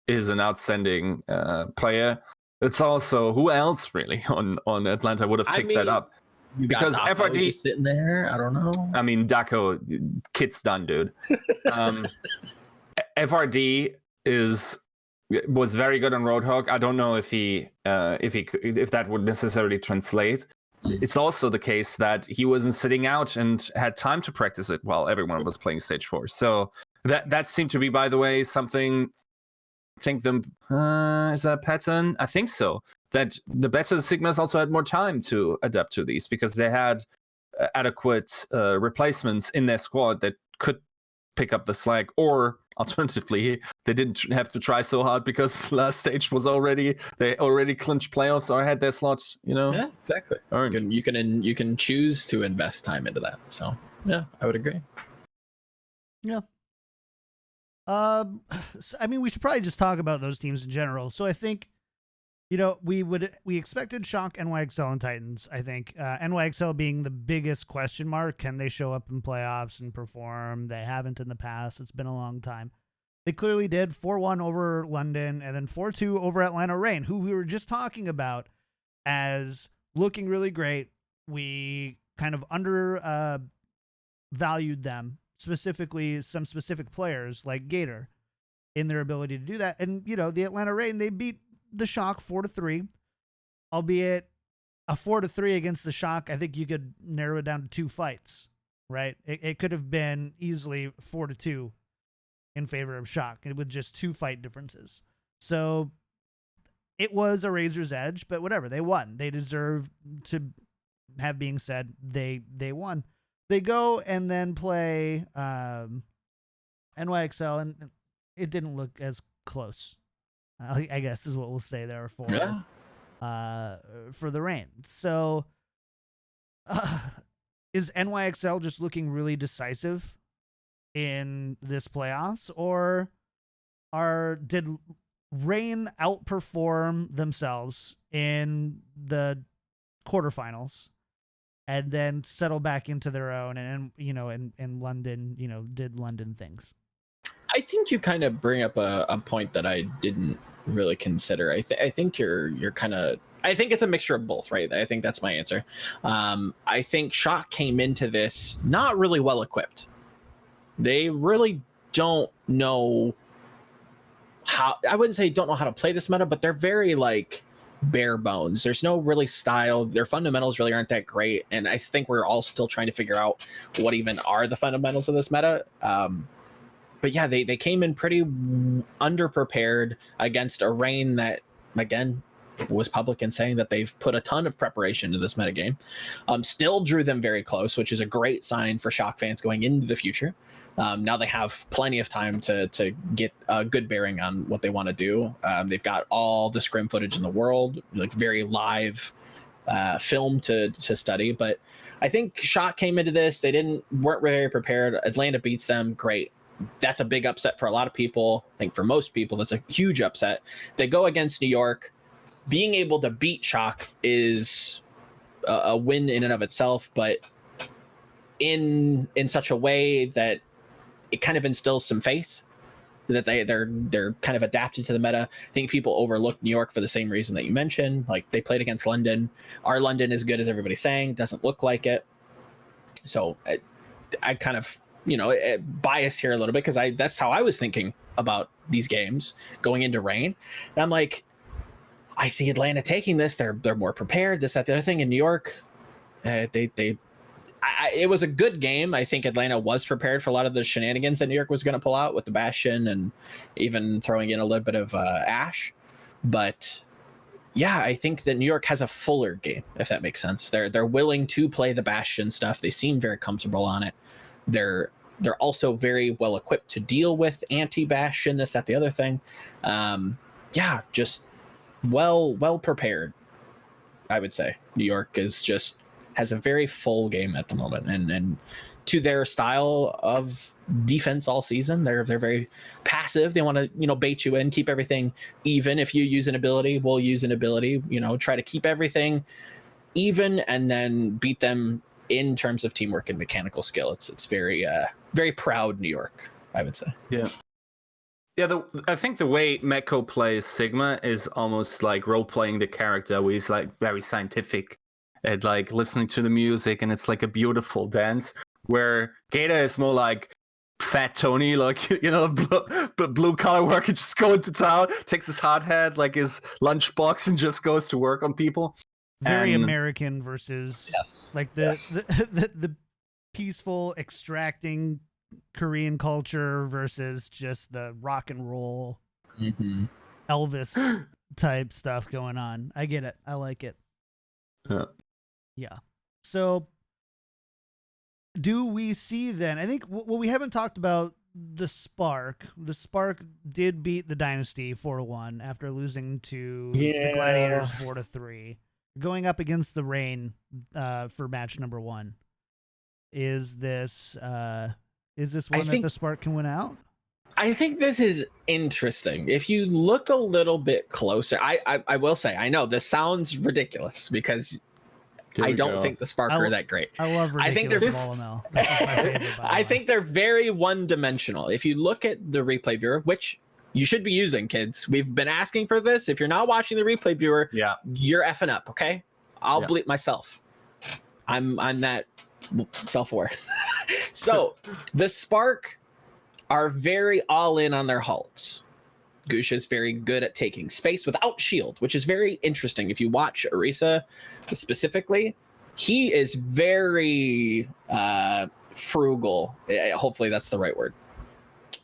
is an outstanding player. It's also, who else really on Atlanta would have picked that up? Because FRD just sitting there, I don't know. I mean, Daco, kit's done, dude. FRD was very good on Roadhog. I don't know if that would necessarily translate, it's also the case that he wasn't sitting out and had time to practice it while everyone was playing stage 4. So that seemed to be, by the way, something. I think is that a pattern? I think so. That the better Sigmas also had more time to adapt to these because they had adequate replacements in their squad that could pick up the slack, or alternatively, they didn't have to try so hard because last stage was they already clinched playoffs or had their slots, Yeah, exactly. earned. You can choose to invest time into that. So yeah, I would agree. Yeah. I mean, we should probably just talk about those teams in general. So I think, we expected Shock, NYXL, and Titans. I think NYXL being the biggest question mark. Can they show up in playoffs and perform? They haven't in the past. It's been a long time. They clearly did 4-1 over London and then 4-2 over Atlanta Reign, who we were just talking about as looking really great. We kind of valued them, specifically some specific players like Gator, in their ability to do that. And, the Atlanta Reign, they beat the Shock 4-3, albeit a 4-3 against the Shock. I think you could narrow it down to 2 fights, right? It could have been easily 4-2 in favor of Shock with just 2 fight differences. So it was a razor's edge, but whatever. They won. They deserve to have being said. They won. They go and then play NYXL, and it didn't look as close, I guess is what we'll say there for the Reign. So is NYXL just looking really decisive in this playoffs, or did Reign outperform themselves in the quarterfinals and then settle back into their own and in London, did London things? I think you kind of bring up a point that I didn't really consider. I think you're kind of. I think it's a mixture of both, right? I think that's my answer. I think Shock came into this not really well equipped. They really don't know how. I wouldn't say don't know how to play this meta, but they're very bare bones. There's no really style. Their fundamentals really aren't that great, and I think we're all still trying to figure out what even are the fundamentals of this meta. But yeah, they came in pretty underprepared against a Reign that, again, was public in saying that they've put a ton of preparation into this metagame. Still drew them very close, which is a great sign for Shock fans going into the future. Now they have plenty of time to get a good bearing on what they want to do. They've got all the scrim footage in the world, very live film to study. But I think Shock came into this, they weren't very prepared. Atlanta beats them, great. That's a big upset for a lot of people. I think for most people, that's a huge upset. They go against New York. Being able to beat Shock is a win in and of itself, but in such a way that it kind of instills some faith that they're kind of adapted to the meta. I think people overlook New York for the same reason that you mentioned. They played against London. Our London is good as everybody's saying, doesn't look like it. So I kind of bias here a little bit because that's how I was thinking about these games going into Reign. And I'm like, I see Atlanta taking this. They're more prepared. This, that, the other thing. In New York, it was a good game. I think Atlanta was prepared for a lot of the shenanigans that New York was going to pull out with the Bastion and even throwing in a little bit of Ash. But yeah, I think that New York has a fuller game, if that makes sense. They're willing to play the Bastion stuff. They seem very comfortable on it. They're also very well equipped to deal with anti-Bastion, this, that, the other thing. Just well prepared, I would say. New York has a very full game at the moment, and to their style of defense all season, they're very passive. They want to bait you in, keep everything even. If you use an ability, we'll use an ability. Try to keep everything even, and then beat them in terms of teamwork and mechanical skill. It's very very proud New York, I would say. Yeah. I think the way Mecca plays Sigma is almost like role playing the character, where he's very scientific and listening to the music, and it's a beautiful dance. Where Gator is more like Fat Tony, blue collar worker, just going to town, takes his hard hat, his lunchbox, and just goes to work on people. Very And- American versus Yes. like the peaceful extracting Korean culture versus just the rock and roll Mm-hmm. Elvis type stuff going on. I get it. I like it. Yeah. So do we see then? I think we haven't talked about the Spark. The Spark did beat the Dynasty 4-1 after losing to the Gladiators 4-3. Going up against the Reign for match number 1. Is this one that the Spark can win out? I think this is interesting. If you look a little bit closer, I will say, I know this sounds ridiculous because I don't think the Spark are that great. I love ridiculous Volamel. This is my favorite, by the I way. think they're very one-dimensional. If you look at the replay viewer, which you should be using, kids. We've been asking for this. If you're not watching the replay viewer, you're effing up, okay? I'll bleep myself. I'm that self-aware. So the Spark are very all in on their halts. Gusha is very good at taking space without shield, which is very interesting. If you watch Orisa specifically, he is very frugal. Hopefully that's the right word.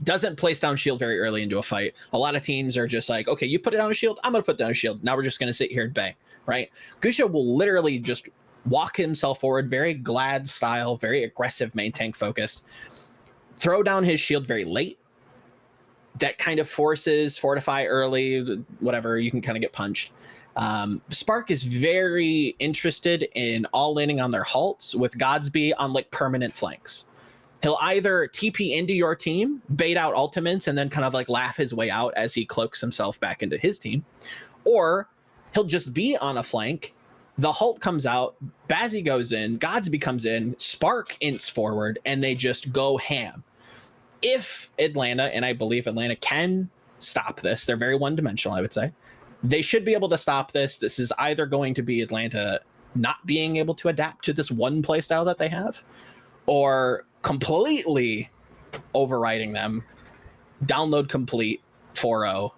Doesn't place down shield very early into a fight. A lot of teams are just like, okay, you put it down a shield, I'm going to put down a shield. Now we're just going to sit here and bang, right? Gusha will literally just walk himself forward, very Glad style, very aggressive, main tank focused. Throw down his shield very late. That kind of forces fortify early, whatever, you can kind of get punched. Spark is very interested in all-inning on their halts with Godsby on like permanent flanks. He'll either TP into your team, bait out ultimates, and then kind of like laugh his way out as he cloaks himself back into his team. Or he'll just be on a flank, the halt comes out, Bazzi goes in, Godsby comes in, Spark ints forward, and they just go ham. If Atlanta, and I believe Atlanta can stop this, they're very one-dimensional, I would say. They should be able to stop this. This is either going to be Atlanta not being able to adapt to this one play style that they have, or completely overriding them. Download complete 4-0.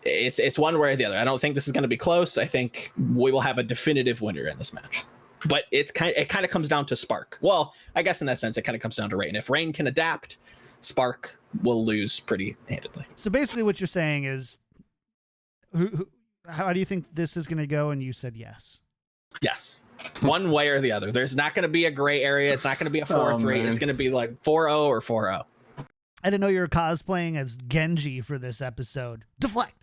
It's one way or the other. I don't think this is going to be close. I think we will have a definitive winner in this match. But it kind of comes down to Spark. Well, I guess in that sense, it kind of comes down to Reign. If Reign can adapt, Spark will lose pretty handedly. So basically what you're saying is, how do you think this is going to go? And you said yes. Yes. One way or the other. There's not going to be a gray area. It's not going to be a 4-3. It's going to be like 4-0 or 4-0. I didn't know you were cosplaying as Genji for this episode. Deflect.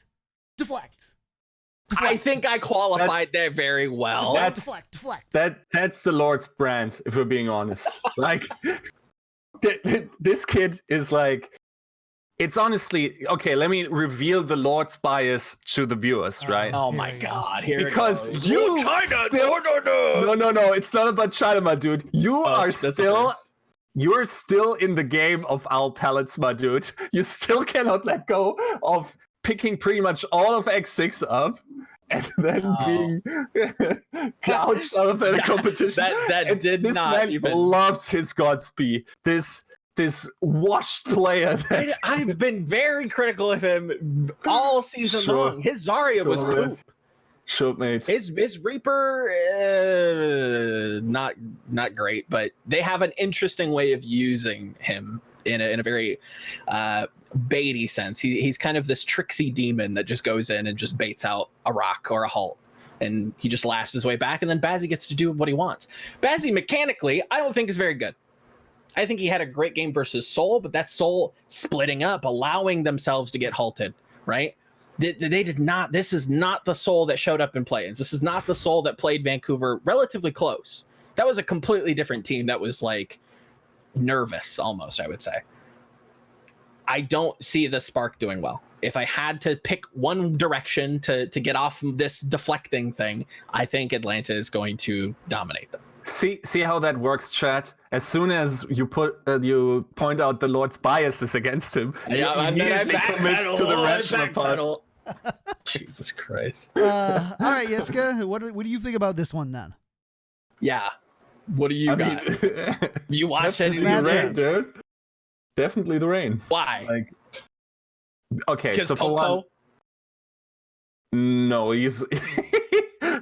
I think I qualified there very well. Deflect. That's the Lord's brand, if we're being honest. Like, this kid is like, it's honestly, okay, let me reveal the Lord's bias to the viewers, right? Oh my God. Here because it goes. you China, still, no, it's not about China, my dude. You're still in the game of our pellets, my dude. You still cannot let go of picking pretty much all of X6 up and then being gouged out of the competition. This man even loves his Godspeed. This washed player. I've been very critical of him all season long. His Zarya was poop. Sure, mate. His Reaper, not great, but they have an interesting way of using him in a very baity sense. He's kind of this tricksy demon that just goes in and just baits out a rock or a halt, and he just laughs his way back, and then Bazzi gets to do what he wants. Bazzi mechanically, I don't think is very good. I think he had a great game versus Seoul, but that's Seoul splitting up, allowing themselves to get halted, right? They did not. This is not the Seoul that showed up in play-ins. This is not the Seoul that played Vancouver relatively close. That was a completely different team that was like nervous almost, I would say. I don't see the Spark doing well. If I had to pick one direction to get off this deflecting thing, I think Atlanta is going to dominate them. See how that works, chat. As soon as you you point out the Lord's biases against him, he immediately commits to the rational part. Jesus Christ! All right, Yiska, what do you think about this one then? Yeah, what do you got? You watch any of the Rain, dude? Definitely the Rain. Why? Like, okay, so for Popo? one, no, he's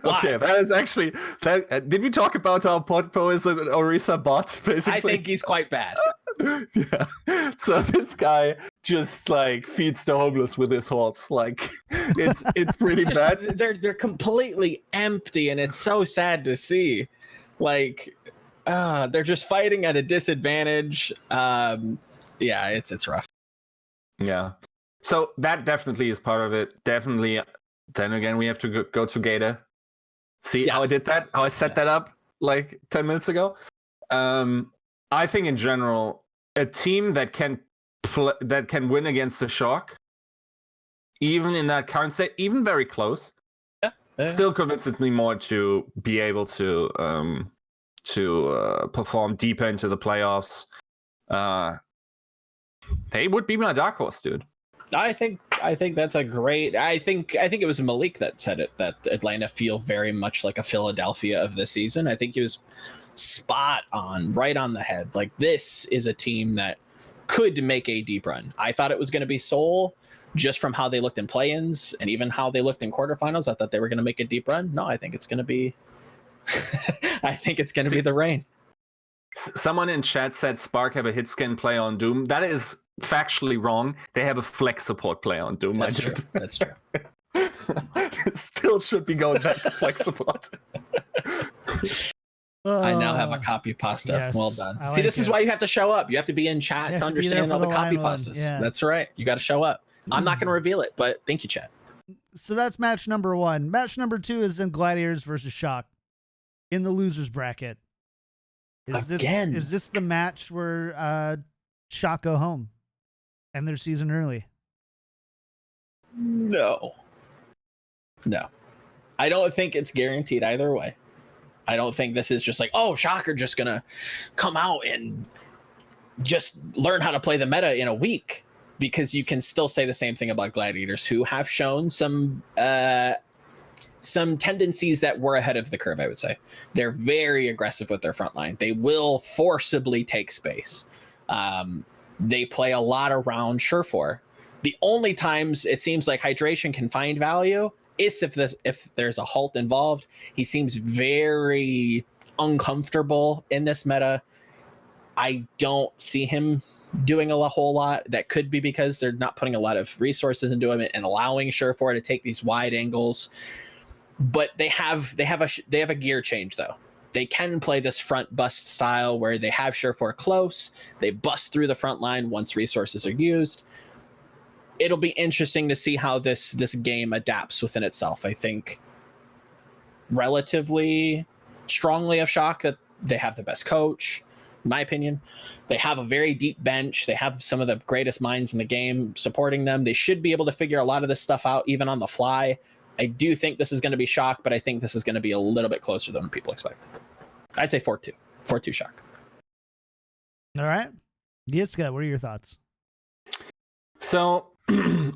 Okay, that is actually that. Did we talk about how Podpo is an Orisa bot? Basically, I think he's quite bad. Yeah. So this guy just like feeds the homeless with his horse. Like it's pretty bad. They're completely empty, and it's so sad to see. Like, they're just fighting at a disadvantage. Yeah, it's rough. Yeah. So that definitely is part of it. Definitely. Then again, we have to go to Gator. See how I did that? How I set that up like 10 minutes ago? I think in general, a team that can win against the Shock, even in that current state, even very close, still convinces me more to be able to perform deeper into the playoffs. They would be my dark horse, dude. I think that's a great. I think it was Malik that said it, that Atlanta feel very much like a Philadelphia of the season. I think he was spot on, right on the head. Like, this is a team that could make a deep run. I thought it was going to be Seoul, just from how they looked in play-ins and even how they looked in quarterfinals. I thought they were going to make a deep run. No, I think it's going to be. I think it's going to be the Reign. Someone in chat said Spark have a hit scan play on Doom. That is factually wrong. They have a flex support play on Doom. That's true. That's true. Still should be going back to flex support. I now have a copy pasta. Yes, well done. like See, this is why you have to show up. You have to be in chat to understand all the copy one. pastas. Yeah. That's right. You got to show up. I'm not going to reveal it, but thank you, chat. So that's match number 1. Match number 2 is in Gladiators versus Shock in the losers bracket. Is this the match where Shock go home, end their season early? No. I don't think it's guaranteed either way. I don't think this is just like, oh, Shock are just gonna come out and just learn how to play the meta in a week, because you can still say the same thing about Gladiators, who have shown some tendencies that were ahead of the curve. I would say they're very aggressive with their front line. They will forcibly take space. They play a lot around Surefour. The only times it seems like Hydration can find value is if there's a halt involved. He seems very uncomfortable in this meta. I don't see him doing a whole lot. That could be because they're not putting a lot of resources into him and allowing Surefour to take these wide angles. But they have a gear change though. They can play this front bust style where they have Surefour close. They bust through the front line once resources are used. It'll be interesting to see how this game adapts within itself. I think relatively strongly of Shock that they have the best coach, in my opinion. They have a very deep bench. They have some of the greatest minds in the game supporting them. They should be able to figure a lot of this stuff out even on the fly. I do think this is going to be Shock, but I think this is going to be a little bit closer than people expect. I'd say 4-2. 4-2 Shock. All right. Yiska, what are your thoughts? So,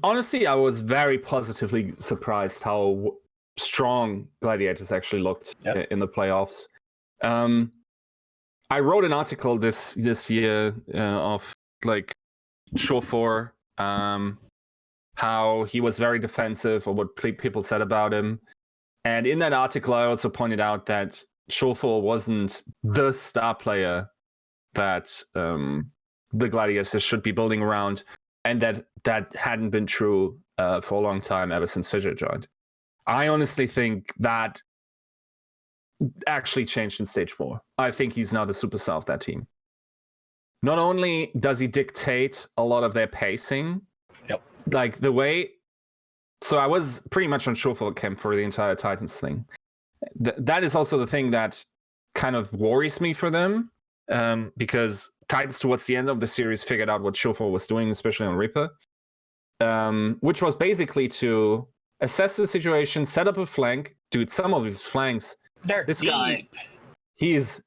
honestly, I was very positively surprised how strong Gladiators actually looked in the playoffs. I wrote an article this year of like Surefour, how he was very defensive, or what people said about him. And in that article, I also pointed out that Surefour wasn't the star player that the Gladiators should be building around, and that hadn't been true for a long time, ever since Fissure joined. I honestly think that actually changed in Stage 4. I think he's now the superstar of that team. Not only does he dictate a lot of their pacing, like the way... So I was pretty much on Surefour camp for the entire Titans thing. That is also the thing that kind of worries me for them, because Titans towards the end of the series figured out what Surefour was doing, especially on Reaper, which was basically to assess the situation, set up a flank. Dude, some of his flanks, this deep guy, he is.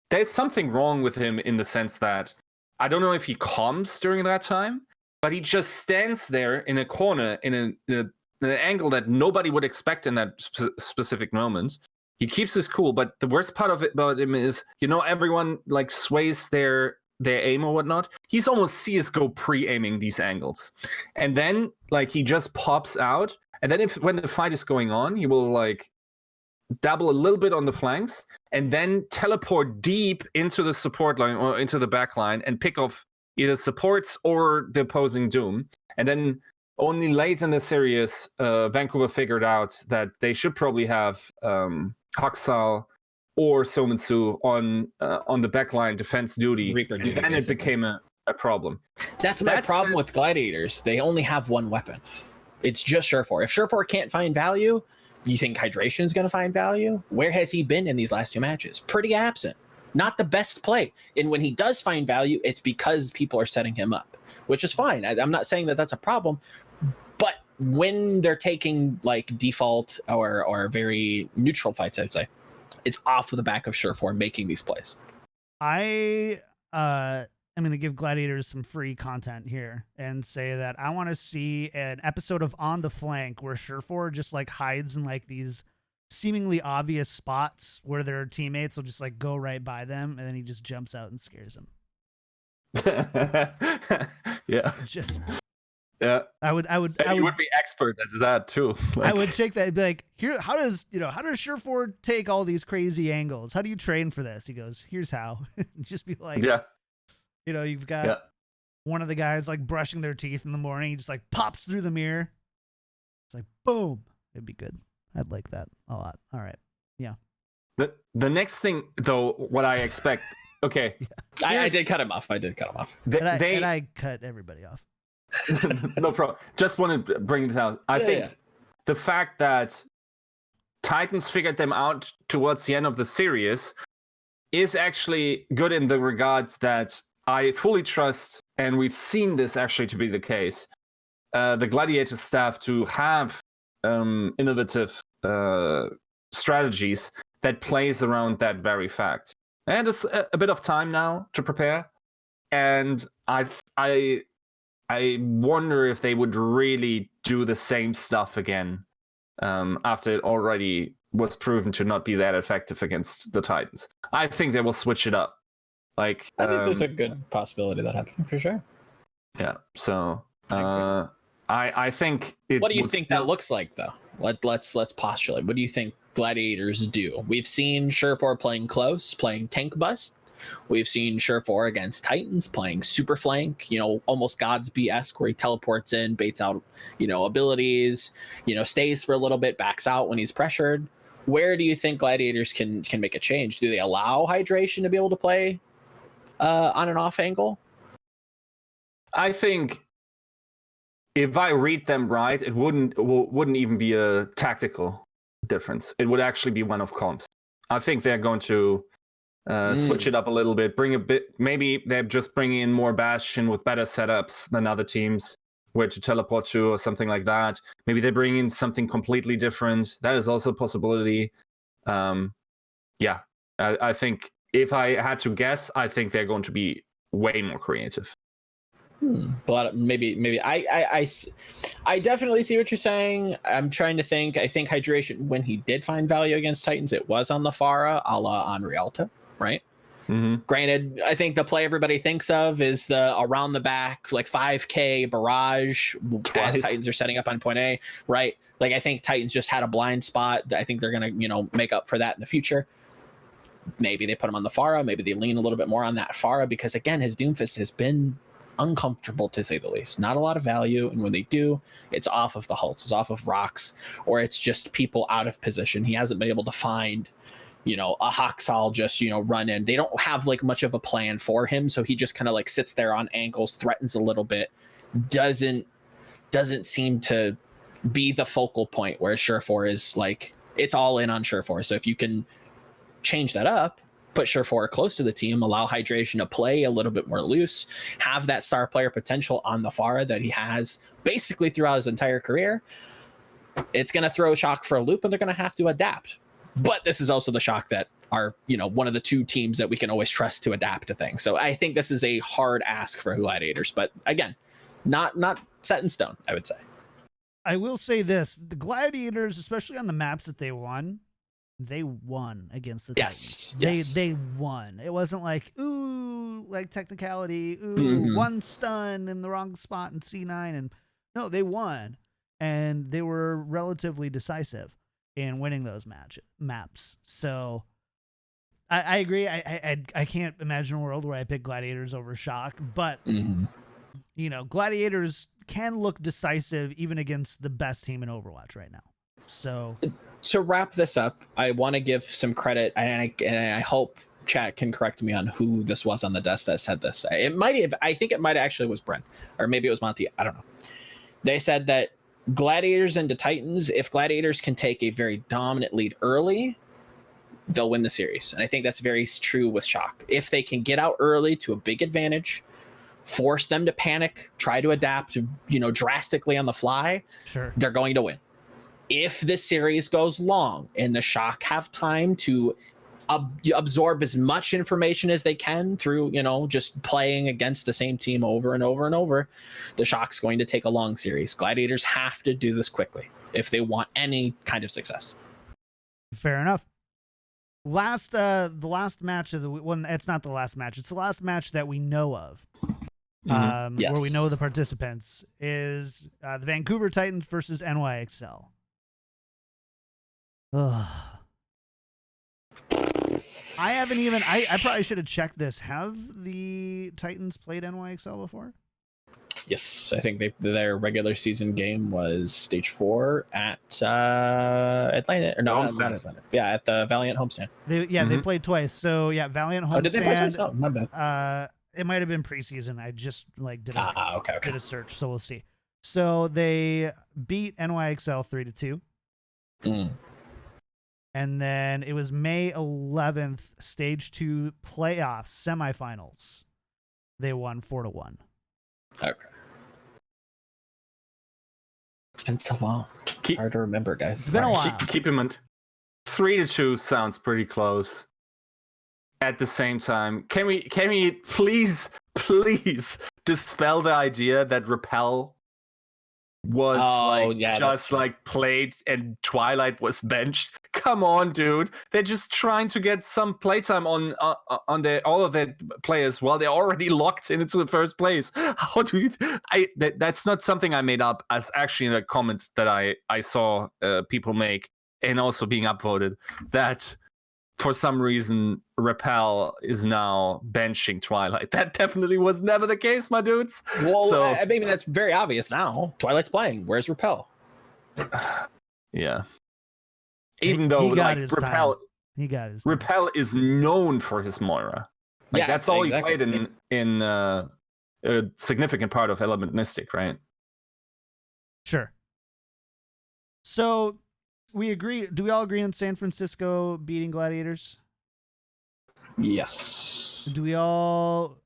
There's something wrong with him in the sense that I don't know if he calms during that time, but he just stands there in a corner in an angle that nobody would expect in that specific moment. He keeps his cool, but the worst part of it about him is, everyone like sways their aim or whatnot. He's almost CSGO pre-aiming these angles. And then like he just pops out And then when the fight is going on, he will like dabble a little bit on the flanks and then teleport deep into the support line or into the back line and pick off either supports or the opposing Doom. And then only late in the series, Vancouver figured out that they should probably have Haksal or Somensu on the backline defense duty. Reaper And duty, then basically. it became a problem. That's my problem with Gladiators. They only have one weapon. It's just Surefour. If Surefour can't find value, you think Hydration's going to find value? Where has he been in these last 2 matches? Pretty absent. Not the best play. And when he does find value, it's because people are setting him up, which is fine. I'm not saying that that's a problem. But when they're taking like default or very neutral fights, I would say, it's off of the back of Surefour making these plays. I'm going to give Gladiators some free content here and say that I want to see an episode of On the Flank where Surefour just like hides in like these seemingly obvious spots where their teammates will just like go right by them and then he just jumps out and scares them. Yeah. Just yeah. I would be expert at that too. I would take that and be like, here, how does Surefour take all these crazy angles? How do you train for this? He goes, here's how. Just be like, yeah. You've got one of the guys like brushing their teeth in the morning. He just like pops through the mirror. It's like, boom. It'd be good. I'd like that a lot. All right. Yeah. The next thing, though, what I expect. Okay. Yeah. I did cut him off. And I cut everybody off. No problem. Just want to bring this out. I think the fact that Titans figured them out towards the end of the series is actually good in the regards that I fully trust, and we've seen this actually to be the case, the Gladiator staff to have innovative strategies that plays around that very fact. And it's a bit of time now to prepare, and I wonder if they would really do the same stuff again after it already was proven to not be that effective against the Titans. I think they will switch it up. Like I think there's a good possibility that happening for sure. Yeah. So I think. What do you think that looks like, though? Let's postulate. What do you think Gladiators do? We've seen Surefour playing close, playing tank bust. We've seen Surefour against Titans playing super flank, almost Godsby-esque, where he teleports in, baits out, abilities, stays for a little bit, backs out when he's pressured. Where do you think Gladiators can make a change? Do they allow Hydration to be able to play on an off angle? I think if I read them right, it wouldn't even be a tactical difference. It would actually be one of comps. I think they're going to switch it up a little bit, bring a bit. Maybe they're just bringing in more Bastion with better setups than other teams, where to teleport to or something like that. Maybe they bring in something completely different. That is also a possibility. I think if I had to guess, I think they're going to be way more creative. But maybe I definitely see what you're saying. I'm trying to think. I think Hydration, when he did find value against Titans, it was on the Pharah, a la Unrealta, right? Mm-hmm. Granted, I think the play everybody thinks of is the around the back, like 5K barrage as Titans are setting up on point A, right? Like I think Titans just had a blind spot. I think they're gonna, make up for that in the future. Maybe they put him on the Pharah. Maybe they lean a little bit more on that Pharah because again, his Doomfist has been uncomfortable to say the least. Not a lot of value, and when they do, it's off of the hulks, it's off of rocks, or it's just people out of position. He hasn't been able to find, a Haksal just, run in. They don't have like much of a plan for him, so he just kind of like sits there on ankles, threatens a little bit, doesn't seem to be the focal point, where Surefour is like, it's all in on Surefour. So if you can change that up, put Surefour close to the team, allow Hydration to play a little bit more loose, have that star player potential on the Pharah that he has basically throughout his entire career, it's going to throw Shock for a loop and they're going to have to adapt. But this is also the Shock that are, one of the two teams that we can always trust to adapt to things. So I think this is a hard ask for Gladiators, but again, not set in stone, I would say. I will say this, the Gladiators, especially on the maps that they won against the Titans. Yes. They won. It wasn't like, ooh, like technicality, ooh, one stun in the wrong spot in C9. And no, they won. and they were relatively decisive in winning those maps. So I agree. I can't imagine a world where I pick Gladiators over Shock, but Gladiators can look decisive even against the best team in Overwatch right now. So to wrap this up, I want to give some credit, and I hope chat can correct me on who this was on the desk that said this. It might have, I think it might actually was Brent, or maybe it was Monty. I don't know. They said that Gladiators into Titans, if Gladiators can take a very dominant lead early, they'll win the series. And I think that's very true with Shock. If they can get out early to a big advantage, force them to panic, try to adapt, drastically on the fly, sure, they're going to win. If the series goes long and the Shock have time to absorb as much information as they can through, just playing against the same team over and over and over, the Shock's going to take a long series. Gladiators have to do this quickly if they want any kind of success. Fair enough. The last match of the one. It's not the last match. It's the last match that we know of. Yes. Where we know the participants is the Vancouver Titans versus NYXL. Ugh. I haven't even. I probably should have checked this. Have the Titans played NYXL before? Yes, I think their regular season game was stage 4 at Atlanta. Or no, not Atlanta. Yeah, at the Valiant homestand. They played twice. So yeah, Valiant homestand. Oh, did they play twice? Oh, my bad. It might have been preseason. I just did a search, so we'll see. So they beat NYXL 3-2. And then it was May 11th, stage 2 playoffs, semifinals. They won 4-1. Okay. It's been so long. It's hard to remember, guys. It's been a while. Keep in mind, 3-2 sounds pretty close. At the same time, can we please dispel the idea that Repel was played and Twilight was benched? Come on, dude. They're just trying to get some playtime on all of their players while they're already locked into the first place. How do you? That's not something I made up. As actually in a comment that I saw people make and also being upvoted that for some reason Repel is now benching Twilight. That definitely was never the case, my dudes. Well, I mean that's very obvious now. Twilight's playing. Where's Repel? Yeah. Even though Repel is known for his Moira. That's all exactly. He played in a significant part of Element Mystic, right? Sure. So we agree. Do we all agree on San Francisco beating Gladiators? Yes. Do we all?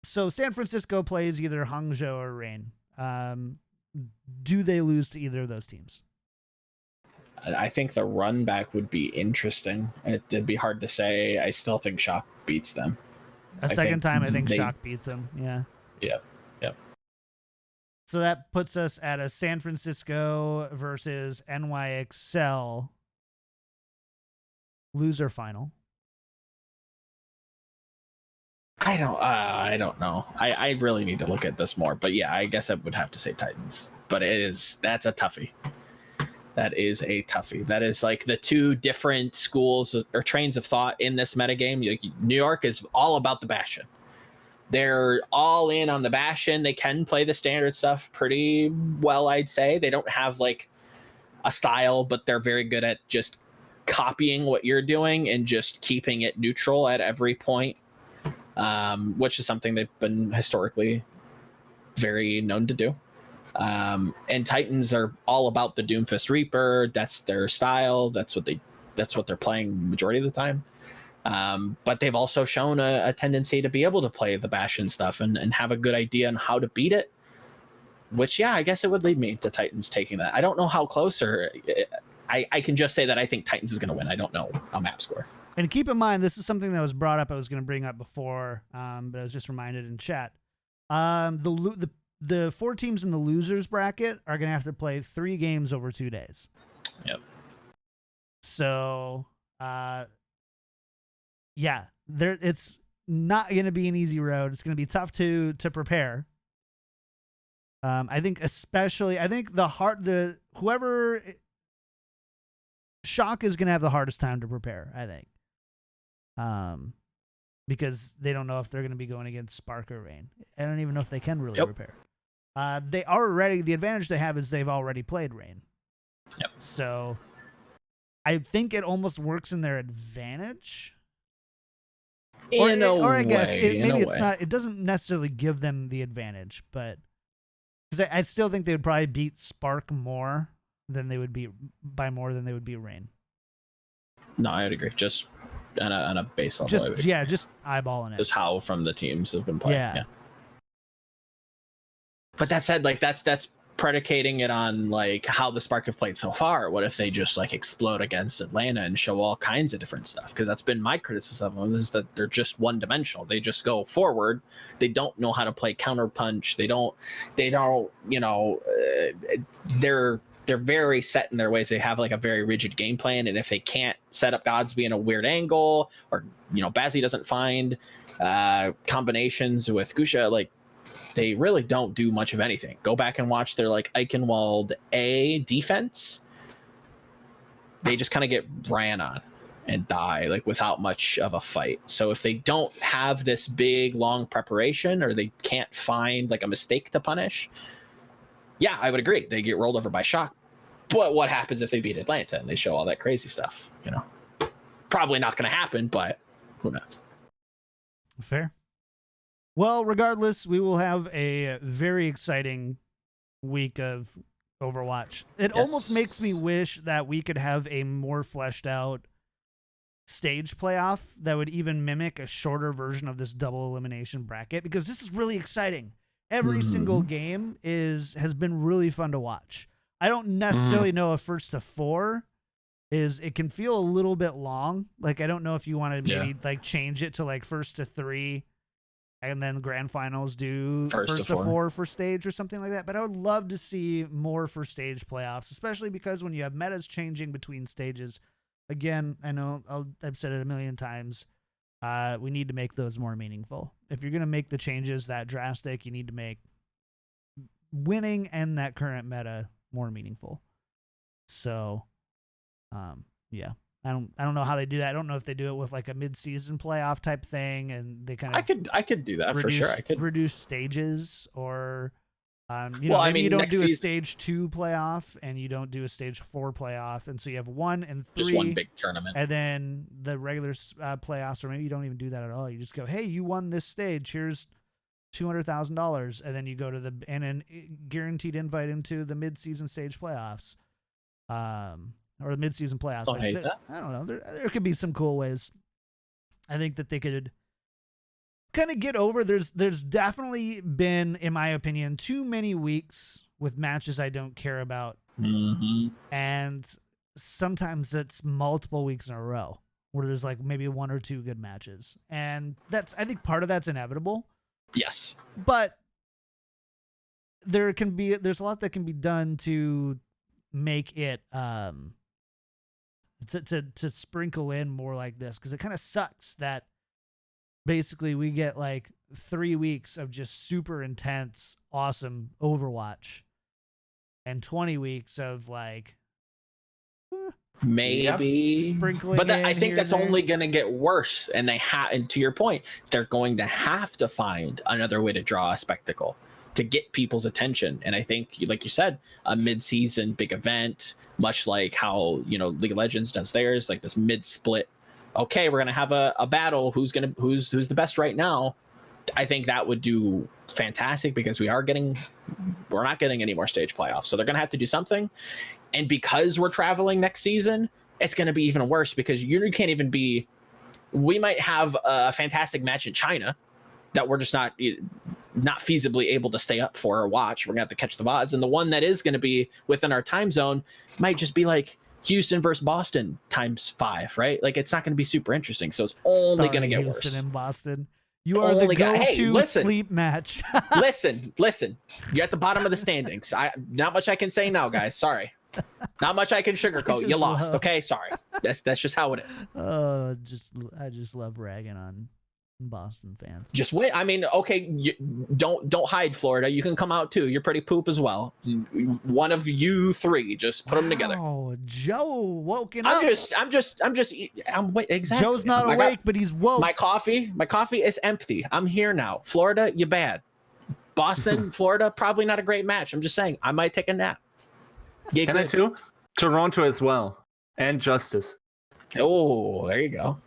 So San Francisco plays either Hangzhou or Reign. Do they lose to either of those teams? I think the run back would be interesting. It'd be hard to say. I still think Shock beats them. I think Shock beats them. Yeah. Yep. So that puts us at a San Francisco versus NYXL loser final. I don't know. I really need to look at this more. But yeah, I guess I would have to say Titans. But that's a toughie. That is a toughie. That is like the two different schools or trains of thought in this metagame. New York is all about the Bastion. They're all in on the Bastion. They can play the standard stuff pretty well, I'd say. They don't have like a style, but they're very good at just copying what you're doing and just keeping it neutral at every point, which is something they've been historically very known to do. And Titans are all about the Doomfist Reaper. That's their style. That's what they're playing majority of the time. But they've also shown a tendency to be able to play the Bastion stuff and have a good idea on how to beat it, which, yeah, I guess it would lead me to Titans taking that. I don't know how close, or I can just say that I think Titans is going to win. I don't know a map score. And keep in mind, this is something that was brought up. I was going to bring up before, but I was just reminded in chat. The 4 teams in the losers bracket are going to have to play 3 games over 2 days. Yep. So, yeah, it's not going to be an easy road. It's going to be tough to prepare. I think whoever Shock is going to have the hardest time to prepare, I think. Because they don't know if they're going to be going against Spark or Rain. I don't even know if they can really prepare. The advantage they have is they've already played Rain. Yep. So I think it almost works in their advantage. Or I guess it doesn't necessarily give them the advantage, but because I still think they would probably beat Spark more than they would beat Rain. No, I'd agree. Just on a base level. Just eyeballing it. Just how from the teams have been playing. Yeah. But that said, like that's predicating it on like how the Spark have played so far. What if they just like explode against Atlanta and show all kinds of different stuff? Because that's been my criticism of them, is that they're just one dimensional. They just go forward. They don't know how to play counterpunch. They don't they're very set in their ways. They have like a very rigid game plan, and if they can't set up Godsby in a weird angle, or Bazzi doesn't find combinations with Gusha, like they really don't do much of anything. Go back and watch their like Eichenwald A defense. They just kind of get ran on and die like without much of a fight. So if they don't have this big long preparation, or they can't find like a mistake to punish, yeah, I would agree. They get rolled over by Shock. But what happens if they beat Atlanta and they show all that crazy stuff? Probably not going to happen, but who knows? Fair. Well, regardless, we will have a very exciting week of Overwatch. It almost makes me wish that we could have a more fleshed out stage playoff that would even mimic a shorter version of this double elimination bracket, because this is really exciting. Every single game has been really fun to watch. I don't necessarily know if first to 4 it can feel a little bit long. Like, I don't know if you want to maybe like change it to like first to 3 and then grand finals do first to 4 for stage or something like that. But I would love to see more for stage playoffs, especially because when you have metas changing between stages, again, I know I've said it a million times, we need to make those more meaningful. If you're going to make the changes that drastic, you need to make winning and that current meta more meaningful. So, yeah. I don't know how they do that. I don't know if they do it with like a mid-season playoff type thing, and they kind of I could do that for sure. I could reduce stages, or maybe you don't do a stage 2 playoff and you don't do a stage 4 playoff, and so you have 1 and 3, just one big tournament, and then the regular playoffs, or maybe you don't even do that at all. You just go, hey, you won this stage, here's $200,000, and then you go to and guaranteed invite into the mid-season stage playoffs. Or the mid-season playoffs. I don't know. There could be some cool ways. I think that they could kind of get over. There's definitely been, in my opinion, too many weeks with matches I don't care about. And sometimes it's multiple weeks in a row where there's like maybe 1 or 2 good matches. And I think part of that's inevitable. Yes. But there's a lot that can be done to make it to sprinkle in more like this, because it kind of sucks that basically we get like 3 weeks of just super intense, awesome Overwatch and 20 weeks of like maybe sprinkling. But I think that's only going to get worse, and and to your point, they're going to have to find another way to draw a spectacle to get people's attention. And I think, like you said, a mid-season big event, much like how League of Legends does theirs, like this mid-split. Okay, we're gonna have a battle. Who's the best right now? I think that would do fantastic, because we're not getting any more stage playoffs, so they're gonna have to do something. And because we're traveling next season, it's gonna be even worse, because you can't even be. We might have a fantastic match in China that we're just not feasibly able to stay up for or watch. We're gonna have to catch the VODs, and the one that is gonna be within our time zone might just be like Houston versus Boston times 5, right? Like, it's not gonna be super interesting, so it's only gonna get worse. Houston and Boston, you are the go-to sleep match. listen, you're at the bottom of the standings. Not much I can say now, guys. Sorry, not much I can sugarcoat. You lost. Okay, sorry. That's just how it is. I just love ragging on Boston fans. Just wait. I mean, okay, don't hide, Florida. You can come out too. You're pretty poop as well. One of you three, just put them together. Oh, Joe woken I'm up. wait, exactly. Joe's not awake, but he's woke. My coffee is empty. I'm here now. Florida, you bad. Boston, Florida, probably not a great match. I'm just saying, I might take a nap. Can I too? Toronto as well, and Justice. Oh, there you go.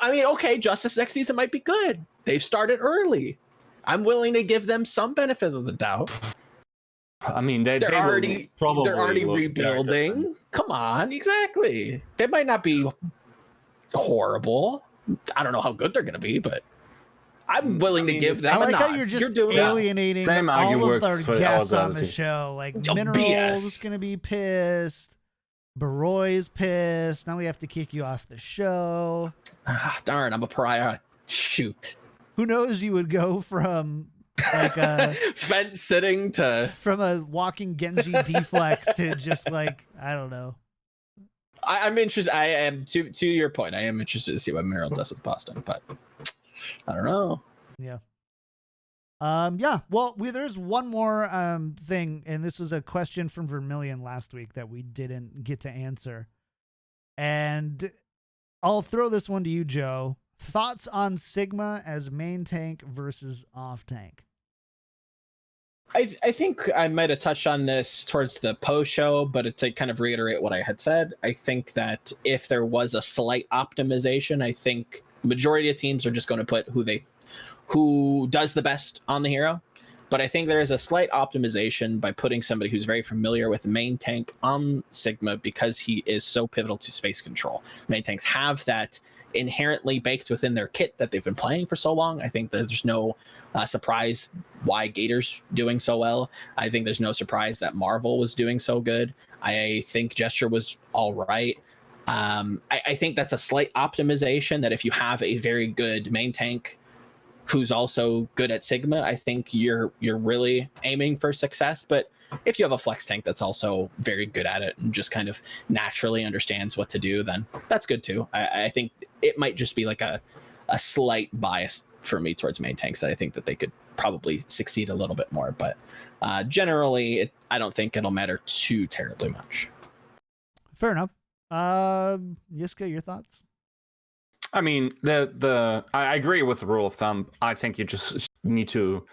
I mean, okay, Justice next season might be good. They've started early. I'm willing to give them some benefit of the doubt. I mean, they're already rebuilding. Come on, exactly. They might not be horrible. I don't know how good they're going to be, but I'm willing to give them I like a nod. how you're just alienating Same all of our for guests on the eligibility. show. Like, Oh, Mineral's BS. going to be pissed. Baroy's pissed. Now we have to kick you off the show. Darn, I'm a pariah. Shoot. Who knows, you would go from like a Fence sitting to... from a walking Genji deflect to just like, I don't know. I'm interested. I am, to your point, I am interested to see what Mineral does with Boston, but I don't know. Yeah. Yeah. Well, there's one more thing, and this was a question from Vermilion last week that we didn't get to answer. And I'll throw this one to you, Joe. Thoughts on Sigma as main tank versus off tank? I think I might have touched on this towards the post show, but to kind of reiterate what I had said, I think that if there was a slight optimization, I think majority of teams are just going to put who does the best on the hero. But I think there is a slight optimization by putting somebody who's very familiar with main tank on Sigma because he is so pivotal to space control. Main tanks have that inherently baked within their kit that they've been playing for so long. I think that there's no surprise why Gator's doing so well. I think there's no surprise that Marvel was doing so good. I think Gesture was all right. I think that's a slight optimization that if you have a very good main tank who's also good at Sigma, I think you're really aiming for success. But if you have a flex tank that's also very good at it and just kind of naturally understands what to do, then that's good too. I think it might just be like a slight bias for me towards main tanks that I think that they could probably succeed a little bit more. But generally, I don't think it'll matter too terribly much. Fair enough. Yiska, your thoughts? I mean, I agree with the rule of thumb. I think you just need to.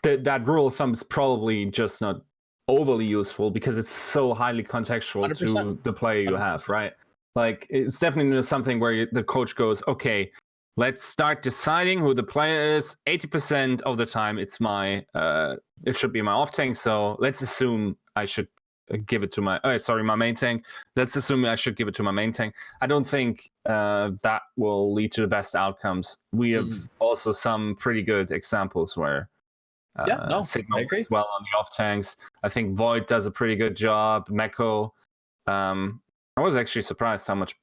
That rule of thumb is probably just not overly useful because it's so highly contextual 100%. to the player you have, right? Like, it's definitely something where the coach goes, okay, let's start deciding who the player is. 80% of the time, it should be my off tank. So let's assume I should give it to my main tank. Let's assume I should give it to my main tank. I don't think that will lead to the best outcomes. We have also some pretty good examples where Sigma I agree. works well on the off tanks. I think Void does a pretty good job. Mecca. I was actually surprised how much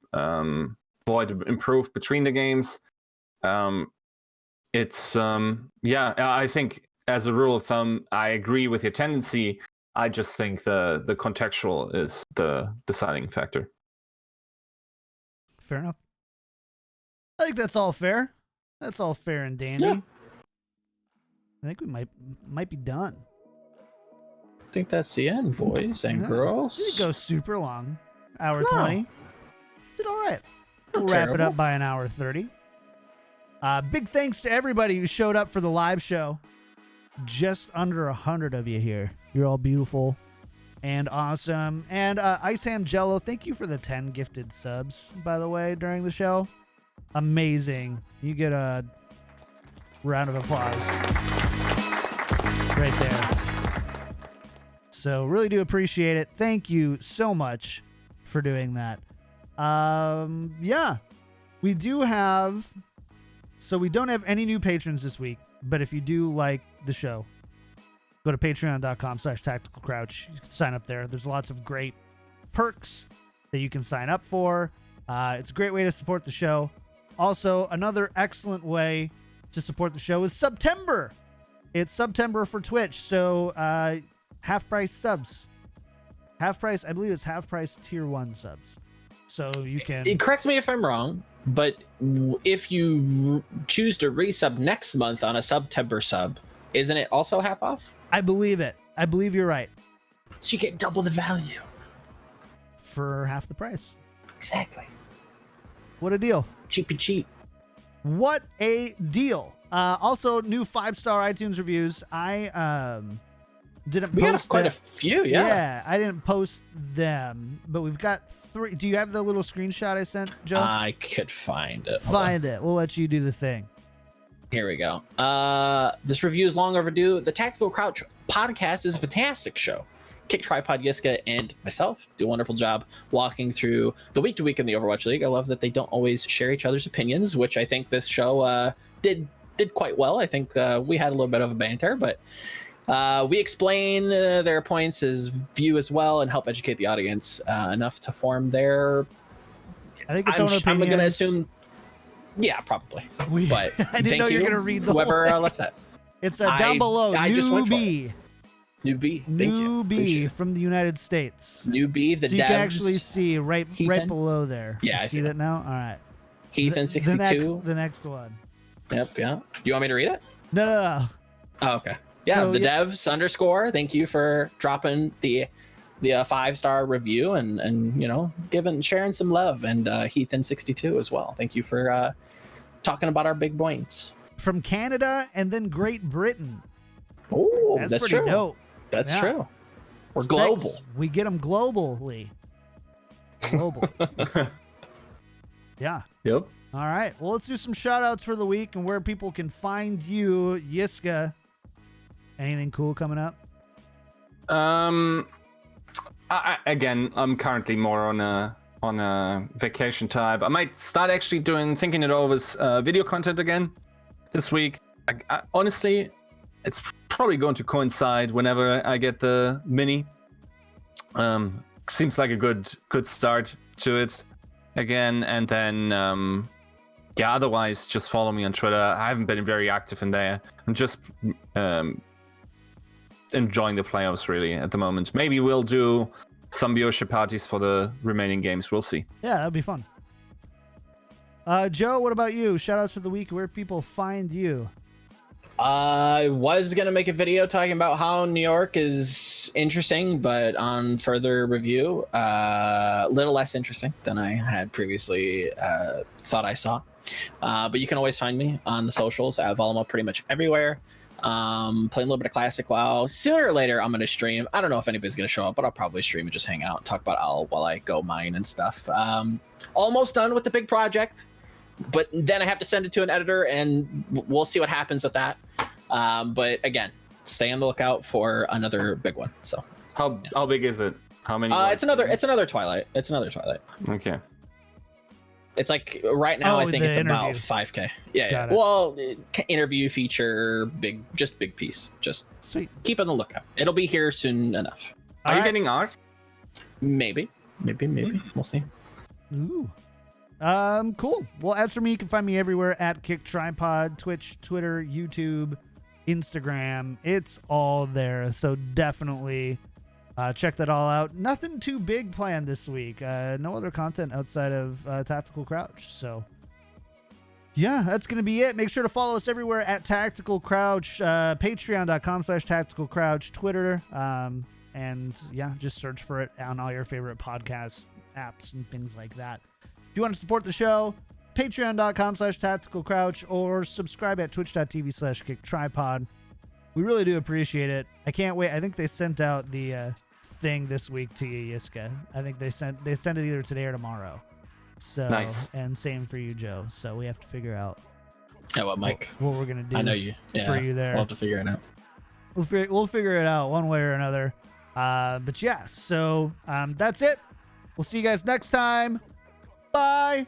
Void improved between the games. I think as a rule of thumb, I agree with your tendency. I just think the contextual is the deciding factor. Fair enough. I think that's all fair. That's all fair and dandy. Yeah. I think we might be done. I think that's the end, boys and Yeah. girls. Didn't go super long. Hour No. 20. Did all right. We'll Not wrap it terrible. up by an hour 30. Big thanks to everybody who showed up for the live show. Just under 100 of you here. You're all beautiful and awesome. And Iceham Jello, thank you for the 10 gifted subs, by the way, during the show. Amazing. You get a round of applause right there. So really do appreciate it. Thank you so much for doing that. Yeah, we do have, so we don't have any new patrons this week, but if you do like the show, go to patreon.com/tacticalcrouch. You can sign up there. There's lots of great perks that you can sign up for. It's a great way to support the show. Also, another excellent way to support the show is September. It's September for Twitch, so half price subs. Half price, I believe it's half price tier 1 subs. So you can Correct me if I'm wrong, but if you choose to resub next month on a September sub, isn't it also half off? I believe it. I believe you're right. So you get double the value. For half the price. Exactly. What a deal. Cheapy cheap. What a deal. Also, new 5-star iTunes reviews. I didn't We post got quite a few, Yeah, I didn't post them, but we've got 3. Do you have the little screenshot I sent, Joe? I could find it. Hold Find it. We'll let you do the thing. Here we go. This review is long overdue. The Tactical Crouch podcast is a fantastic show. KickedTripod, Yiska, and myself do a wonderful job walking through the week to week in the Overwatch League. I love that they don't always share each other's opinions, which I think this show did quite well. I think we had a little bit of a banter, but we explain their points as view as well and help educate the audience enough to form their. I think it's own opinions. I'm going to assume. Yeah, probably. But I didn't know you were going to read the whoever whole thing. left that. It's down below. I just went for it. Newbie. Thank you. Newbie from the United States. Newbie, the so you can actually see right below there. Yeah, I see that now. All right. Heathen 62. The next one. Yep. Yeah. Do you want me to read it? No. Oh, okay. Yeah. So, devs _ Thank you for dropping the 5-star review and sharing some love, and Heathen 62 as well. Thank you for talking about our big points. From Canada and then Great Britain. Oh, that's pretty true. dope. That's true. We're global. We get them globally. Global. Yeah. Yep. All right. Well, let's do some shout outs for the week and where people can find you. Yiska, anything cool coming up? Again, I'm currently more on a vacation type. I might start actually thinking it over as video content again this week. I honestly, it's probably going to coincide whenever I get the mini. Seems like a good start to it again, and then otherwise just follow me on Twitter. I haven't been very active in there. I'm just enjoying the playoffs really at the moment. Maybe we'll do some viewership parties for the remaining games. We'll see. Yeah, that'd be fun. Joe, what about you? Shout outs for the week, where people find you. I was going to make a video talking about how New York is interesting, but on further review, a little less interesting than I had previously thought I saw. But you can always find me on the socials at Volamel pretty much everywhere. Playing a little bit of Classic WoW. Sooner or later, I'm going to stream. I don't know if anybody's going to show up, but I'll probably stream and just hang out and talk about Owl while I go mine and stuff. Almost done with the big project, but then I have to send it to an editor, and we'll see what happens with that. But again, stay on the lookout for another big one. So how big is it? How many? It's another Twilight. Okay. It's like right now, I think it's about 5K. Yeah. Well, interview feature, big piece. Just sweet. Keep on the lookout. It'll be here soon enough. Are you getting art? Maybe. We'll see. Ooh. Cool. Well, as for me, you can find me everywhere at KickedTripod, Twitch, Twitter, YouTube, Instagram. It's all there. So definitely check that all out. Nothing too big planned this week. No other content outside of Tactical Crouch. So yeah, that's going to be it. Make sure to follow us everywhere at Tactical Crouch, patreon.com/Tactical Crouch, Twitter. And yeah, just search for it on all your favorite podcast apps and things like that. If you want to support the show, patreon.com/Tactical Crouch, or subscribe at twitch.tv/KickedTripod. We really do appreciate it. I can't wait. I think they sent out the thing this week to you, Yiska. I think they sent it either today or tomorrow. So nice. And same for you, Joe. So we have to figure out Mike? What we're gonna do. I know you. Yeah, for you there. We'll have to figure it out. We'll figure it out one way or another. But yeah, so that's it. We'll see you guys next time. Bye.